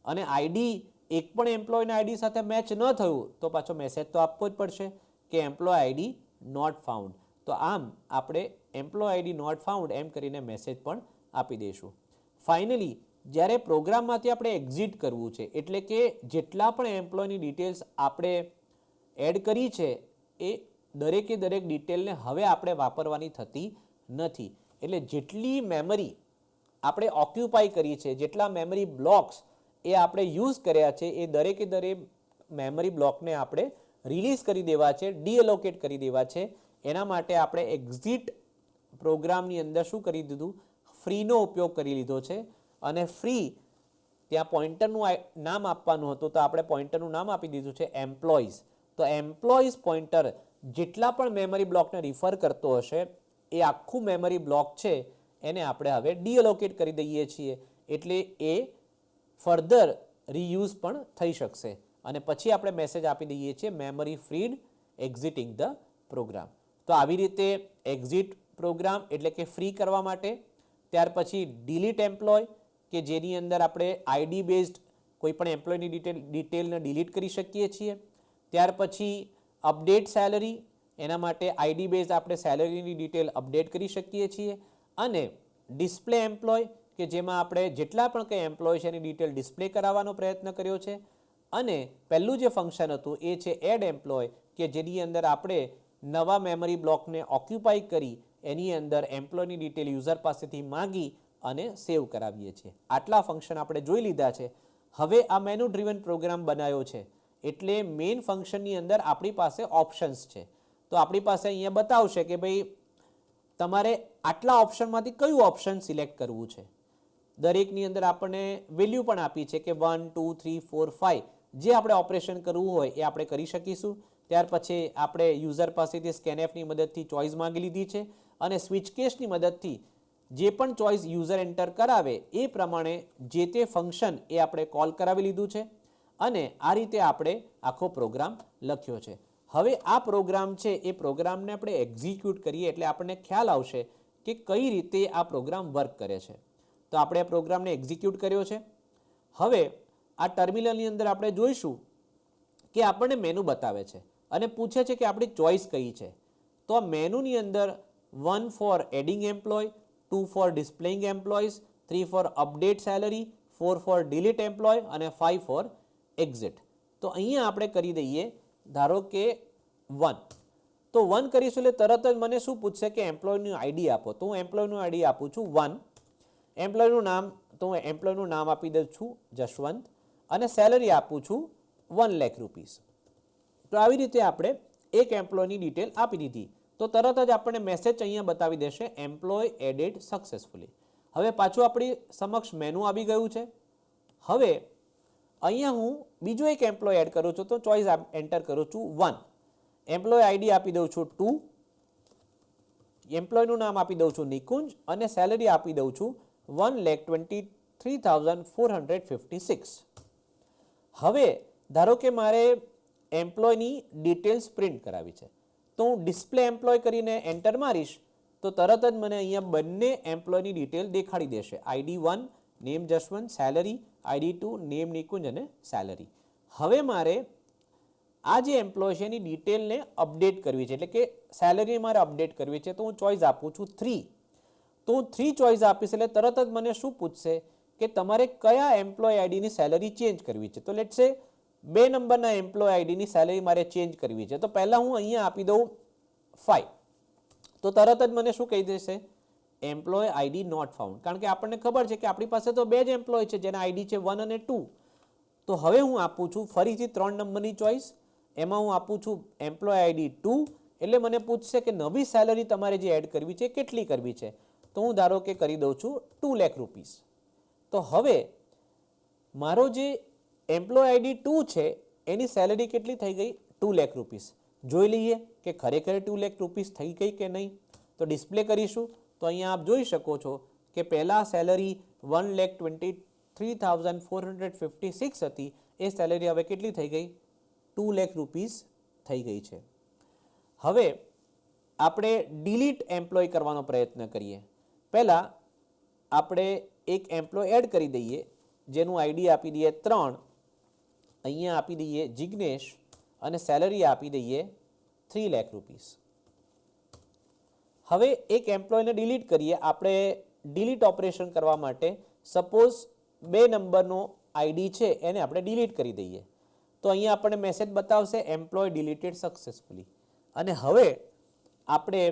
અને આઈડી એક પણ એમ્પ્લોયના આઈડી સાથે મેચ ન થયું તો પાછો મેસેજ તો આપવો જ પડશે કે એમ્પ્લોય આઈડી નોટ ફાઉન્ડ. તો આમ આપણે એમ્પ્લોય આઈડી નોટ ફાઉન્ડ એમ કરીને મેસેજ પણ આપી દઈશું. ફાઇનલી જ્યારે પ્રોગ્રામમાંથી આપણે એક્ઝિટ કરવું છે, એટલે કે જેટલા પણ એમ્પ્લોયની ડિટેલ્સ આપણે એડ કરી છે એ દરેકે દરેક ડિટેલને હવે આપણે વાપરવાની થતી નથી. એટલે જેટલી મેમરી આપણે ઓક્યુપાય કરી છે, જેટલા મેમરી બ્લોક્સ એ આપણે યુઝ કર્યા છે, એ દરેકે દરેક મેમરી બ્લોકને આપણે રિલીઝ કરી દેવા છે, ડીએલોકેટ કરી દેવા છે. એના માટે આપણે એક્ઝિટ પ્રોગ્રામની અંદર શું કરી દીધું, ફ્રીનો ઉપયોગ કરી લીધો છે. અને ફ્રી ત્યાં પોઇન્ટરનું નામ આપવાનું હતું, તો આપણે પોઇન્ટરનું નામ આપી દીધું છે એમ્પ્લોઈઝ. તો એમ્પ્લોઈઝ પોઇન્ટર જેટલા પણ મેમરી બ્લોકને રિફર કરતો હશે એ આખું મેમરી બ્લોક છે એને આપણે હવે ડીએલોકેટ કરી દઈએ છીએ, એટલે એ ફર્ધર રીયુઝ પણ થઈ શકશે. અને પછી આપણે મેસેજ આપી દઈએ છીએ મેમરી ફ્રીડ એક્ઝિટિંગ ધ પ્રોગ્રામ. તો આવી રીતે એક્ઝિટ પ્રોગ્રામ એટલે કે ફ્રી કરવા માટે. ત્યાર પછી ડિલીટ એમ્પ્લોય કે જેની અંદર આપણે આઈડી બેઝડ કોઈ પણ એમ્પ્લોયની ડિટેલને ડિલીટ કરી શકીએ છીએ. ત્યાર પછી અપડેટ સેલરી, એના માટે આઈડી બેઝ આપણે સેલરીની ડિટેલ અપડેટ કરી શકીએ છીએ. અને ડિસ્પ્લે એમ્પ્લોય કે જેમાં આપણે જેટલા પણ કંઈ એમ્પ્લોય છે એની ડિટેલ ડિસ્પ્લે કરાવવાનો પ્રયત્ન કર્યો છે. અને પહેલું જે ફંક્શન હતું એ છે એડ એમ્પ્લોય કે જેની અંદર આપણે નવા મેમરી બ્લોકને ઓક્યુપાય કરી એની અંદર એમ્પ્લોયની ડિટેલ યુઝર પાસેથી માગી અને સેવ કરાવીએ છીએ. આટલા ફંક્શન આપણે જોઈ લીધા છે. હવે આ મેનુ ડ્રીવન પ્રોગ્રામ બનાવ્યો છે એટલે મેઇન ફંક્શનની અંદર આપણી પાસે ઓપ્શન્સ છે. તો આપણી પાસે અહીંયા બતાવશે કે ભાઈ તમારે આટલા ઓપ્શનમાંથી કયું ઓપ્શન સિલેક્ટ કરવું છે. દરેકની અંદર આપણને વેલ્યુ પણ આપી છે કે 1, 2, 3, 4, 5 જે આપણે ઓપરેશન કરવું હોય એ આપણે કરી શકીશું. ત્યાર પછી આપણે યુઝર પાસેથી સ્કેનએફની મદદથી ચોઇસ માંગી લીધી છે અને સ્વિચ કેસની મદદથી જે પણ ચોઇસ યુઝર એન્ટર કરાવે એ પ્રમાણે જે તે ફંક્શન એ આપણે કોલ કરાવી લીધું છે. અને આ રીતે આપણે આખો પ્રોગ્રામ લખ્યો છે. હવે આ પ્રોગ્રામ છે એ પ્રોગ્રામને આપણે એક્ઝિક્યુટ કરીએ એટલે આપણને ખ્યાલ આવશે કે કઈ રીતે આ પ્રોગ્રામ વર્ક કરે છે. તો આપણે આ પ્રોગ્રામને એક્ઝિક્યુટ કર્યો છે. હવે આ ટર્મિનલની અંદર આપણે જોઈશું કે આપણને મેનુ બતાવે છે અને પૂછે છે કે આપણી ચોઇસ કઈ છે. તો આ મેનુની અંદર 1 for adding employee, 2 for displaying employees, 3 for update salary, 4 for delete employee અને 5 ફોર એક્ઝિટ. તો અહીંયા આપણે કરી દઈએ ધારો કે 1. તો 1 કરીશું એટલે તરત જ મને શું પૂછશે કે એમ્પ્લોયનું આઈડી આપો. તો હું એમ્પ્લોયનું આઈડી આપું છું 1. એમ્પ્લોયનું નામ તો હું એમ્પ્લોયનું નામ આપી દઉં છું જશવંત અને સેલરી આપું છું 1 લાખ રૂપીસ. તો આવી રીતે આપણે એક એમ્પ્લોયની ડિટેલ આપી દીધી. તો તરત જ આપણને મેસેજ અહીંયા બતાવી દેશે એમ્પ્લોય એડેડ સક્સેસફુલી. હવે પાછું આપણી સમક્ષ મેનુ આવી ગયું છે. હવે અહીંયા હું બીજો એક એમ્પ્લોય એડ કરું છું તો ચોઇસ એન્ટર કરું છું 1. એમ્પ્લોય આઈડી આપી દઉં છું 2. એમ્પ્લોયનું નામ આપી દઉં છું નિકુંજ અને સેલરી આપી દઉં છું 1,23,456. હવે ધારો કે મારે એમ્પ્લોયની ડિટેલ્સ પ્રિન્ટ કરાવી છે તો હું ડિસ્પ્લે એમ્પ્લોય કરીને એન્ટર મારીશ તો તરત જ મને અહીંયા બંને એમ્પ્લોયની ડિટેલ દેખાડી દેશે. ID 1 name Jashwant, salary, ID 2 name Nikunj અને સેલરી. હવે મારે આ જે એમ્પ્લોય છે એની ડિટેલને અપડેટ કરવી છે એટલે કે સેલરી મારે અપડેટ કરવી છે તો હું ચોઇસ આપું છું 3. તો હું 3 ચોઇસ આપીશ એટલે તરત જ મને શું પૂછશે કે તમારે કયા એમ્પ્લોય આઈડીની સેલરી ચેન્જ કરવી છે. તો લેટ્સ સે 2 નંબરના એમ્પ્લોય આઈડીની સેલરી મારે ચેન્જ કરવી છે. તો પહેલાં હું અહીંયા આપી દઉં 5. તો તરત જ મને શું કહી દેશે એમ્પ્લોય આઈડી નોટ ફાઉન્ડ. કારણ કે આપણને ખબર છે કે આપણી પાસે તો 2 જ એમ્પ્લોય છે જેના આઈડી છે 1 અને 2. તો હવે હું આપું છું ફરીથી 3 નંબરની ચોઇસ. એમાં હું આપું છું એમ્પ્લોય આઈડી 2 એટલે મને પૂછશે કે નવી સેલરી તમારે જે એડ કરવી છે કેટલી કરવી છે. તો હું ધારો કે કરી દઉં છું 2 લાખ રૂપીસ. તો હવે મારો જે એમ્પ્લોય આઈડી 2 છે એની સેલરી કેટલી થઈ ગઈ 2 લાખ રૂપીસ. જોઈ લઈએ કે ખરેખર 2 લાખ રૂપીસ થઈ ગઈ કે નહીં. તો ડિસ્પ્લે કરીશું તો અહીંયા આપ જોઈ શકો છો કે પહેલાં સેલરી 1,23,456 હતી એ સેલરી હવે કેટલી થઈ ગઈ 2 લાખ રૂપીસ થઈ ગઈ છે. હવે આપણે ડિલીટ એમ્પ્લોય કરવાનો પ્રયત્ન કરીએ. પહેલાં આપણે એક એમ્પ્લોય એડ કરી દઈએ જેનું આઈડી આપી દઈએ 3. અહીંયા આપી દઈએ જિગ્નેશ અને સેલરી આપી દઈએ 3 લાખ રૂપીસ. હવે એક એમ્પ્લોયને ડિલીટ કરીએ. આપણે ડિલીટ ઓપરેશન કરવા માટે સપોઝ 2 નંબરનો આઈડી છે એને આપણે ડિલીટ કરી દઈએ, તો અહીંયા આપણને મેસેજ બતાવશે એમ્પ્લોય ડિલીટેડ સક્સેસફુલી. અને હવે આપણે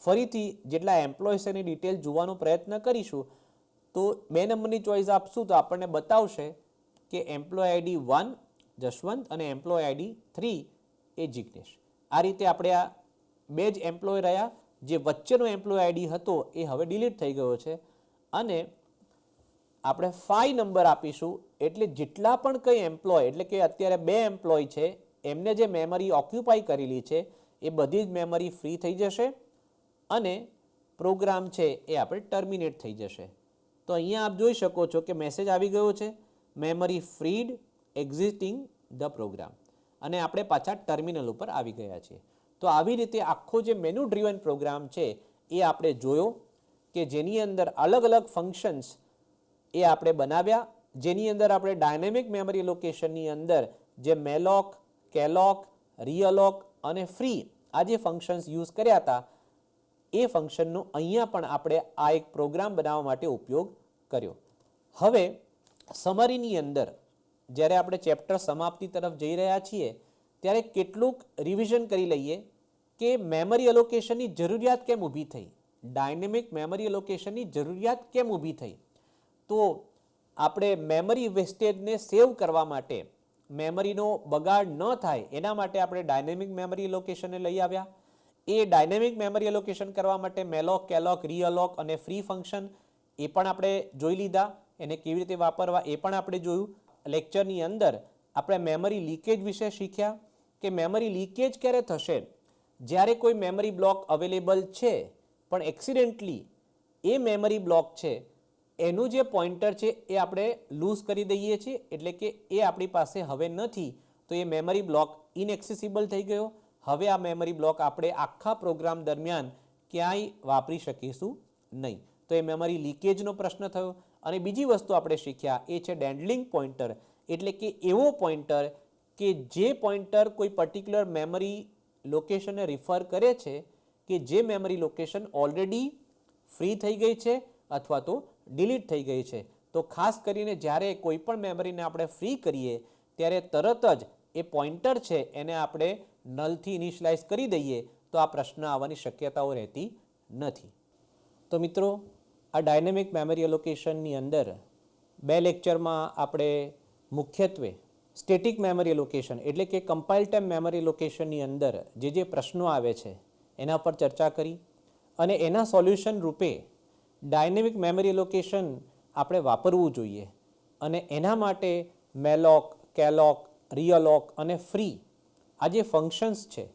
ફરીથી જેટલા એમ્પ્લોયસ એની ડિટેલ જોવાનો પ્રયત્ન કરીશું તો 2 નંબરની ચોઈસ આપશું તો આપણને બતાવશે કે એમ્પ્લોય આઈડી 1 જશવંત અને એમ્પ્લોય આઈડી 3 એ જિગ્નેશ. આ રીતે આપણે આ 2 જ એમ્પ્લોય રહ્યા. જે વચ્ચેનો એમ્પ્લોય આઈડી હતો એ હવે ડિલીટ થઈ ગયો છે અને આપણે 5 નંબર આપીશું એટલે જેટલા પણ કંઈ એમ્પ્લોય એટલે કે અત્યારે 2 એમ્પ્લોય છે એમને જે મેમરી ઓક્યુપાય કરેલી છે એ બધી જ મેમરી ફ્રી થઈ જશે અને પ્રોગ્રામ છે એ આપણે ટર્મિનેટ થઈ જશે. તો અહીંયા આપ જોઈ શકો છો કે મેસેજ આવી ગયો છે મેમરી ફ્રીડ એક્ઝિસ્ટિંગ ધ પ્રોગ્રામ અને આપણે પાછા ટર્મિનલ ઉપર આવી ગયા છીએ. તો આવી રીતે આખો જે મેનુ ડ્રીવન પ્રોગ્રામ છે એ આપણે જોયો કે જેની અંદર અલગ અલગ ફંક્શન્સ એ આપણે બનાવ્યા, જેની અંદર આપણે ડાયનેમિક મેમરી લોકેશનની અંદર જે મેલોક, કેલોક, રીઅલોક અને ફ્રી આ જે ફંક્શન્સ યુઝ કર્યા હતા એ ફંક્શનનો અહીંયા પણ આપણે આ એક પ્રોગ્રામ બનાવવા માટે ઉપયોગ કર્યો. હવે સમરીની અંદર જ્યારે આપણે ચેપ્ટર સમાપ્તિ તરફ જઈ રહ્યા છીએ ત્યારે કેટલુંક રિવિઝન કરી લઈએ કે મેમરી એલોકેશનની જરૂરિયાત કેમ ઊભી થઈ, ડાયનેમિક મેમરી એલોકેશનની જરૂરિયાત કેમ ઊભી થઈ. તો આપણે મેમરી વેસ્ટેજને સેવ કરવા માટે, મેમરીનો બગાડ ન થાય એના માટે આપણે ડાયનેમિક મેમરી એલોકેશનને લઈ આવ્યા. એ ડાયનેમિક મેમરી એલોકેશન કરવા માટે મેલોક, કેલોક, રીઅલોક અને ફ્રી ફંક્શન એ પણ આપણે જોઈ લીધા. એને કેવી રીતે વાપરવા એ પણ આપણે જોયું. લેક્ચરની અંદર આપણે મેમરી લીકેજ વિશે શીખ્યા કે મેમરી લીકેજ ક્યારે થશે, જ્યારે કોઈ મેમરી બ્લોક અવેલેબલ છે પણ એક્સિડેન્ટલી એ મેમરી બ્લોક છે એનું જે પોઇન્ટર છે એ આપણે લૂઝ કરી દઈએ છીએ એટલે કે એ આપણી પાસે હવે નથી, તો એ મેમરી બ્લોક ઇનએક્સેસિબલ થઈ ગયો. હવે આ મેમરી બ્લોક આપણે આખા પ્રોગ્રામ દરમિયાન ક્યાંય વાપરી શકીશું નહીં. તો એ મેમરી લીકેજનો પ્રશ્ન થયો. અને બીજી વસ્તુ આપણે શીખ્યા એ છે ડેન્ડલિંગ પોઇન્ટર એટલે કે એવો પોઇન્ટર કે જે પોઇન્ટર કોઈ પર્ટિક્યુલર મેમરી લોકેશનને રિફર કરે છે કે જે મેમરી લોકેશન ઓલરેડી ફ્રી થઈ ગઈ છે અથવા તો ડિલીટ થઈ ગઈ છે. તો ખાસ કરીને જ્યારે કોઈ પણ મેમરીને આપણે ફ્રી કરીએ ત્યારે તરત જ એ પોઇન્ટર છે એને આપણે નલથી ઇનિશિયલાઇઝ કરી દઈએ તો આ પ્રશ્ન આવવાની શક્યતાઓ રહેતી નથી. તો મિત્રો આ ડાયનેમિક મેમરી એલોકેશનની અંદર 2 લેક્ચરમાં આપણે મુખ્યત્વે સ્ટેટિક મેમરી એલોકેશન એટલે કે કમ્પાઇલ ટાઈમ મેમરી એલોકેશનની અંદર જે પ્રશ્નો આવે છે એના પર ચર્ચા કરી અને એના સોલ્યુશન રૂપે ડાયનેમિક મેમરી એલોકેશન આપણે વાપરવું જોઈએ અને એના માટે મેલોક, કેલોક, રીઅલોક અને ફ્રી આ જે ફંક્શન્સ છે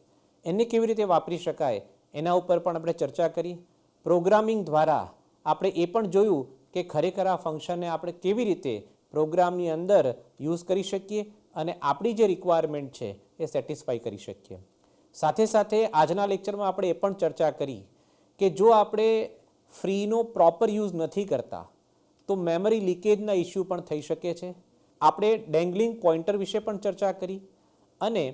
એને કેવી રીતે વાપરી શકાય એના ઉપર પણ આપણે ચર્ચા કરી. પ્રોગ્રામિંગ દ્વારા આપણે એ પણ જોયું કે ખરેખર આ ફંક્શનને આપણે કેવી રીતે પ્રોગ્રામની અંદર યુઝ કરી શકીએ અને આપણી જે રિક્વાયરમેન્ટ છે એ સેટિસ્ફાઈ કરી શકીએ. સાથે સાથે આજના લેક્ચરમાં આપણે એ પણ ચર્ચા કરી કે જો આપણે ફ્રીનો પ્રોપર યુઝ નથી કરતા તો મેમરી લીકેજના ઇસ્યુ પણ થઈ શકે છે. આપણે ડેંગલિંગ પોઇન્ટર વિશે પણ ચર્ચા કરી અને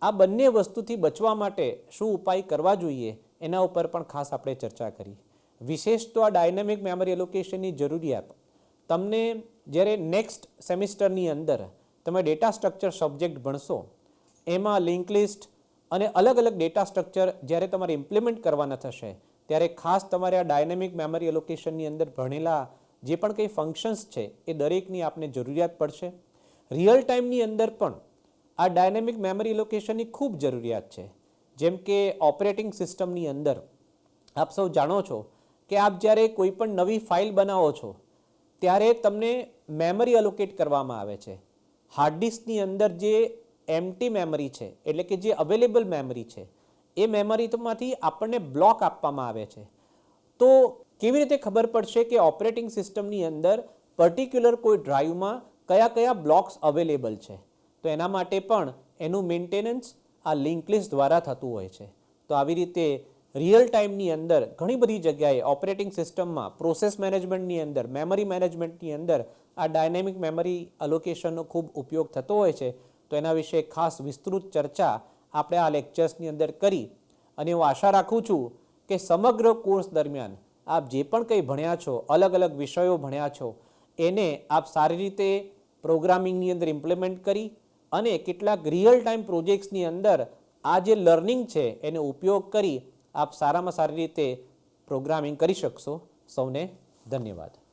આ બંને વસ્તુથી બચવા માટે શું ઉપાય કરવા જોઈએ એના ઉપર પણ ખાસ આપણે ચર્ચા કરી. વિશેષ તો આ ડાયનેમિક મેમરી એલોકેશનની જરૂરિયાત તમને જ્યારે નેક્સ્ટ સેમિસ્ટરની અંદર તમે ડેટા સ્ટ્રક્ચર સબ્જેક્ટ ભણશો એમાં લિંક લિસ્ટ અને અલગ અલગ ડેટા સ્ટ્રક્ચર જ્યારે તમારે ઇમ્પ્લિમેન્ટ કરવાના થશે ત્યારે ખાસ તમારે આ ડાયનેમિક મેમરી એલોકેશનની અંદર ભણેલા જે પણ કંઈ ફંક્શન્સ છે એ દરેકની આપને જરૂરિયાત પડશે. રિયલ ટાઈમની અંદર પણ આ ડાયનેમિક મેમરી એલોકેશનની ખૂબ જરૂરિયાત છે. જેમ કે ઓપરેટિંગ સિસ્ટમની અંદર આપ સૌ જાણો છો કે આપ જ્યારે કોઈ પણ નવી ફાઇલ બનાવો છો ત્યારે તમને મેમરી એલોકેટ કરવામાં આવે છે. હાર્ડ ડિસ્કની અંદર જે એમ્પ્ટી મેમરી છે એટલે કે જે અવેલેબલ મેમરી છે એ મેમરીમાંથી આપણને બ્લોક આપવામાં આવે છે. તો કેવી રીતે ખબર પડશે કે ઓપરેટિંગ સિસ્ટમની અંદર પર્ટિક્યુલર કોઈ ડ્રાઈવમાં કયા કયા બ્લોક્સ અવેલેબલ છે? તો એના માટે પણ એનું મેન્ટેનન્સ આ લિંક લિસ્ટ દ્વારા થતું હોય છે. તો આવી રીતે રિયલ ટાઈમની અંદર ઘણી બધી જગ્યાએ ઓપરેટિંગ સિસ્ટમમાં પ્રોસેસ મેનેજમેન્ટની અંદર, મેમરી મેનેજમેન્ટની અંદર આ ડાયનેમિક મેમરી એલોકેશનનો ખૂબ ઉપયોગ થતો હોય છે. તો એના વિશે ખાસ વિસ્તૃત ચર્ચા આપણે આ લેક્ચર્સની અંદર કરી અને હું આશા રાખું છું કે સમગ્ર કોર્સ દરમિયાન આપ જે પણ કંઈ ભણ્યા છો, અલગ અલગ વિષયો ભણ્યા છો, એને આપ સારી રીતે પ્રોગ્રામિંગની અંદર ઇમ્પ્લિમેન્ટ કરી અને કેટલાક રિયલ ટાઈમ પ્રોજેક્ટ્સની અંદર આ જે લર્નિંગ છે એનો ઉપયોગ કરી આપ સારામાં સારી રીતે પ્રોગ્રામિંગ કરી શકશો. સૌને ધન્યવાદ.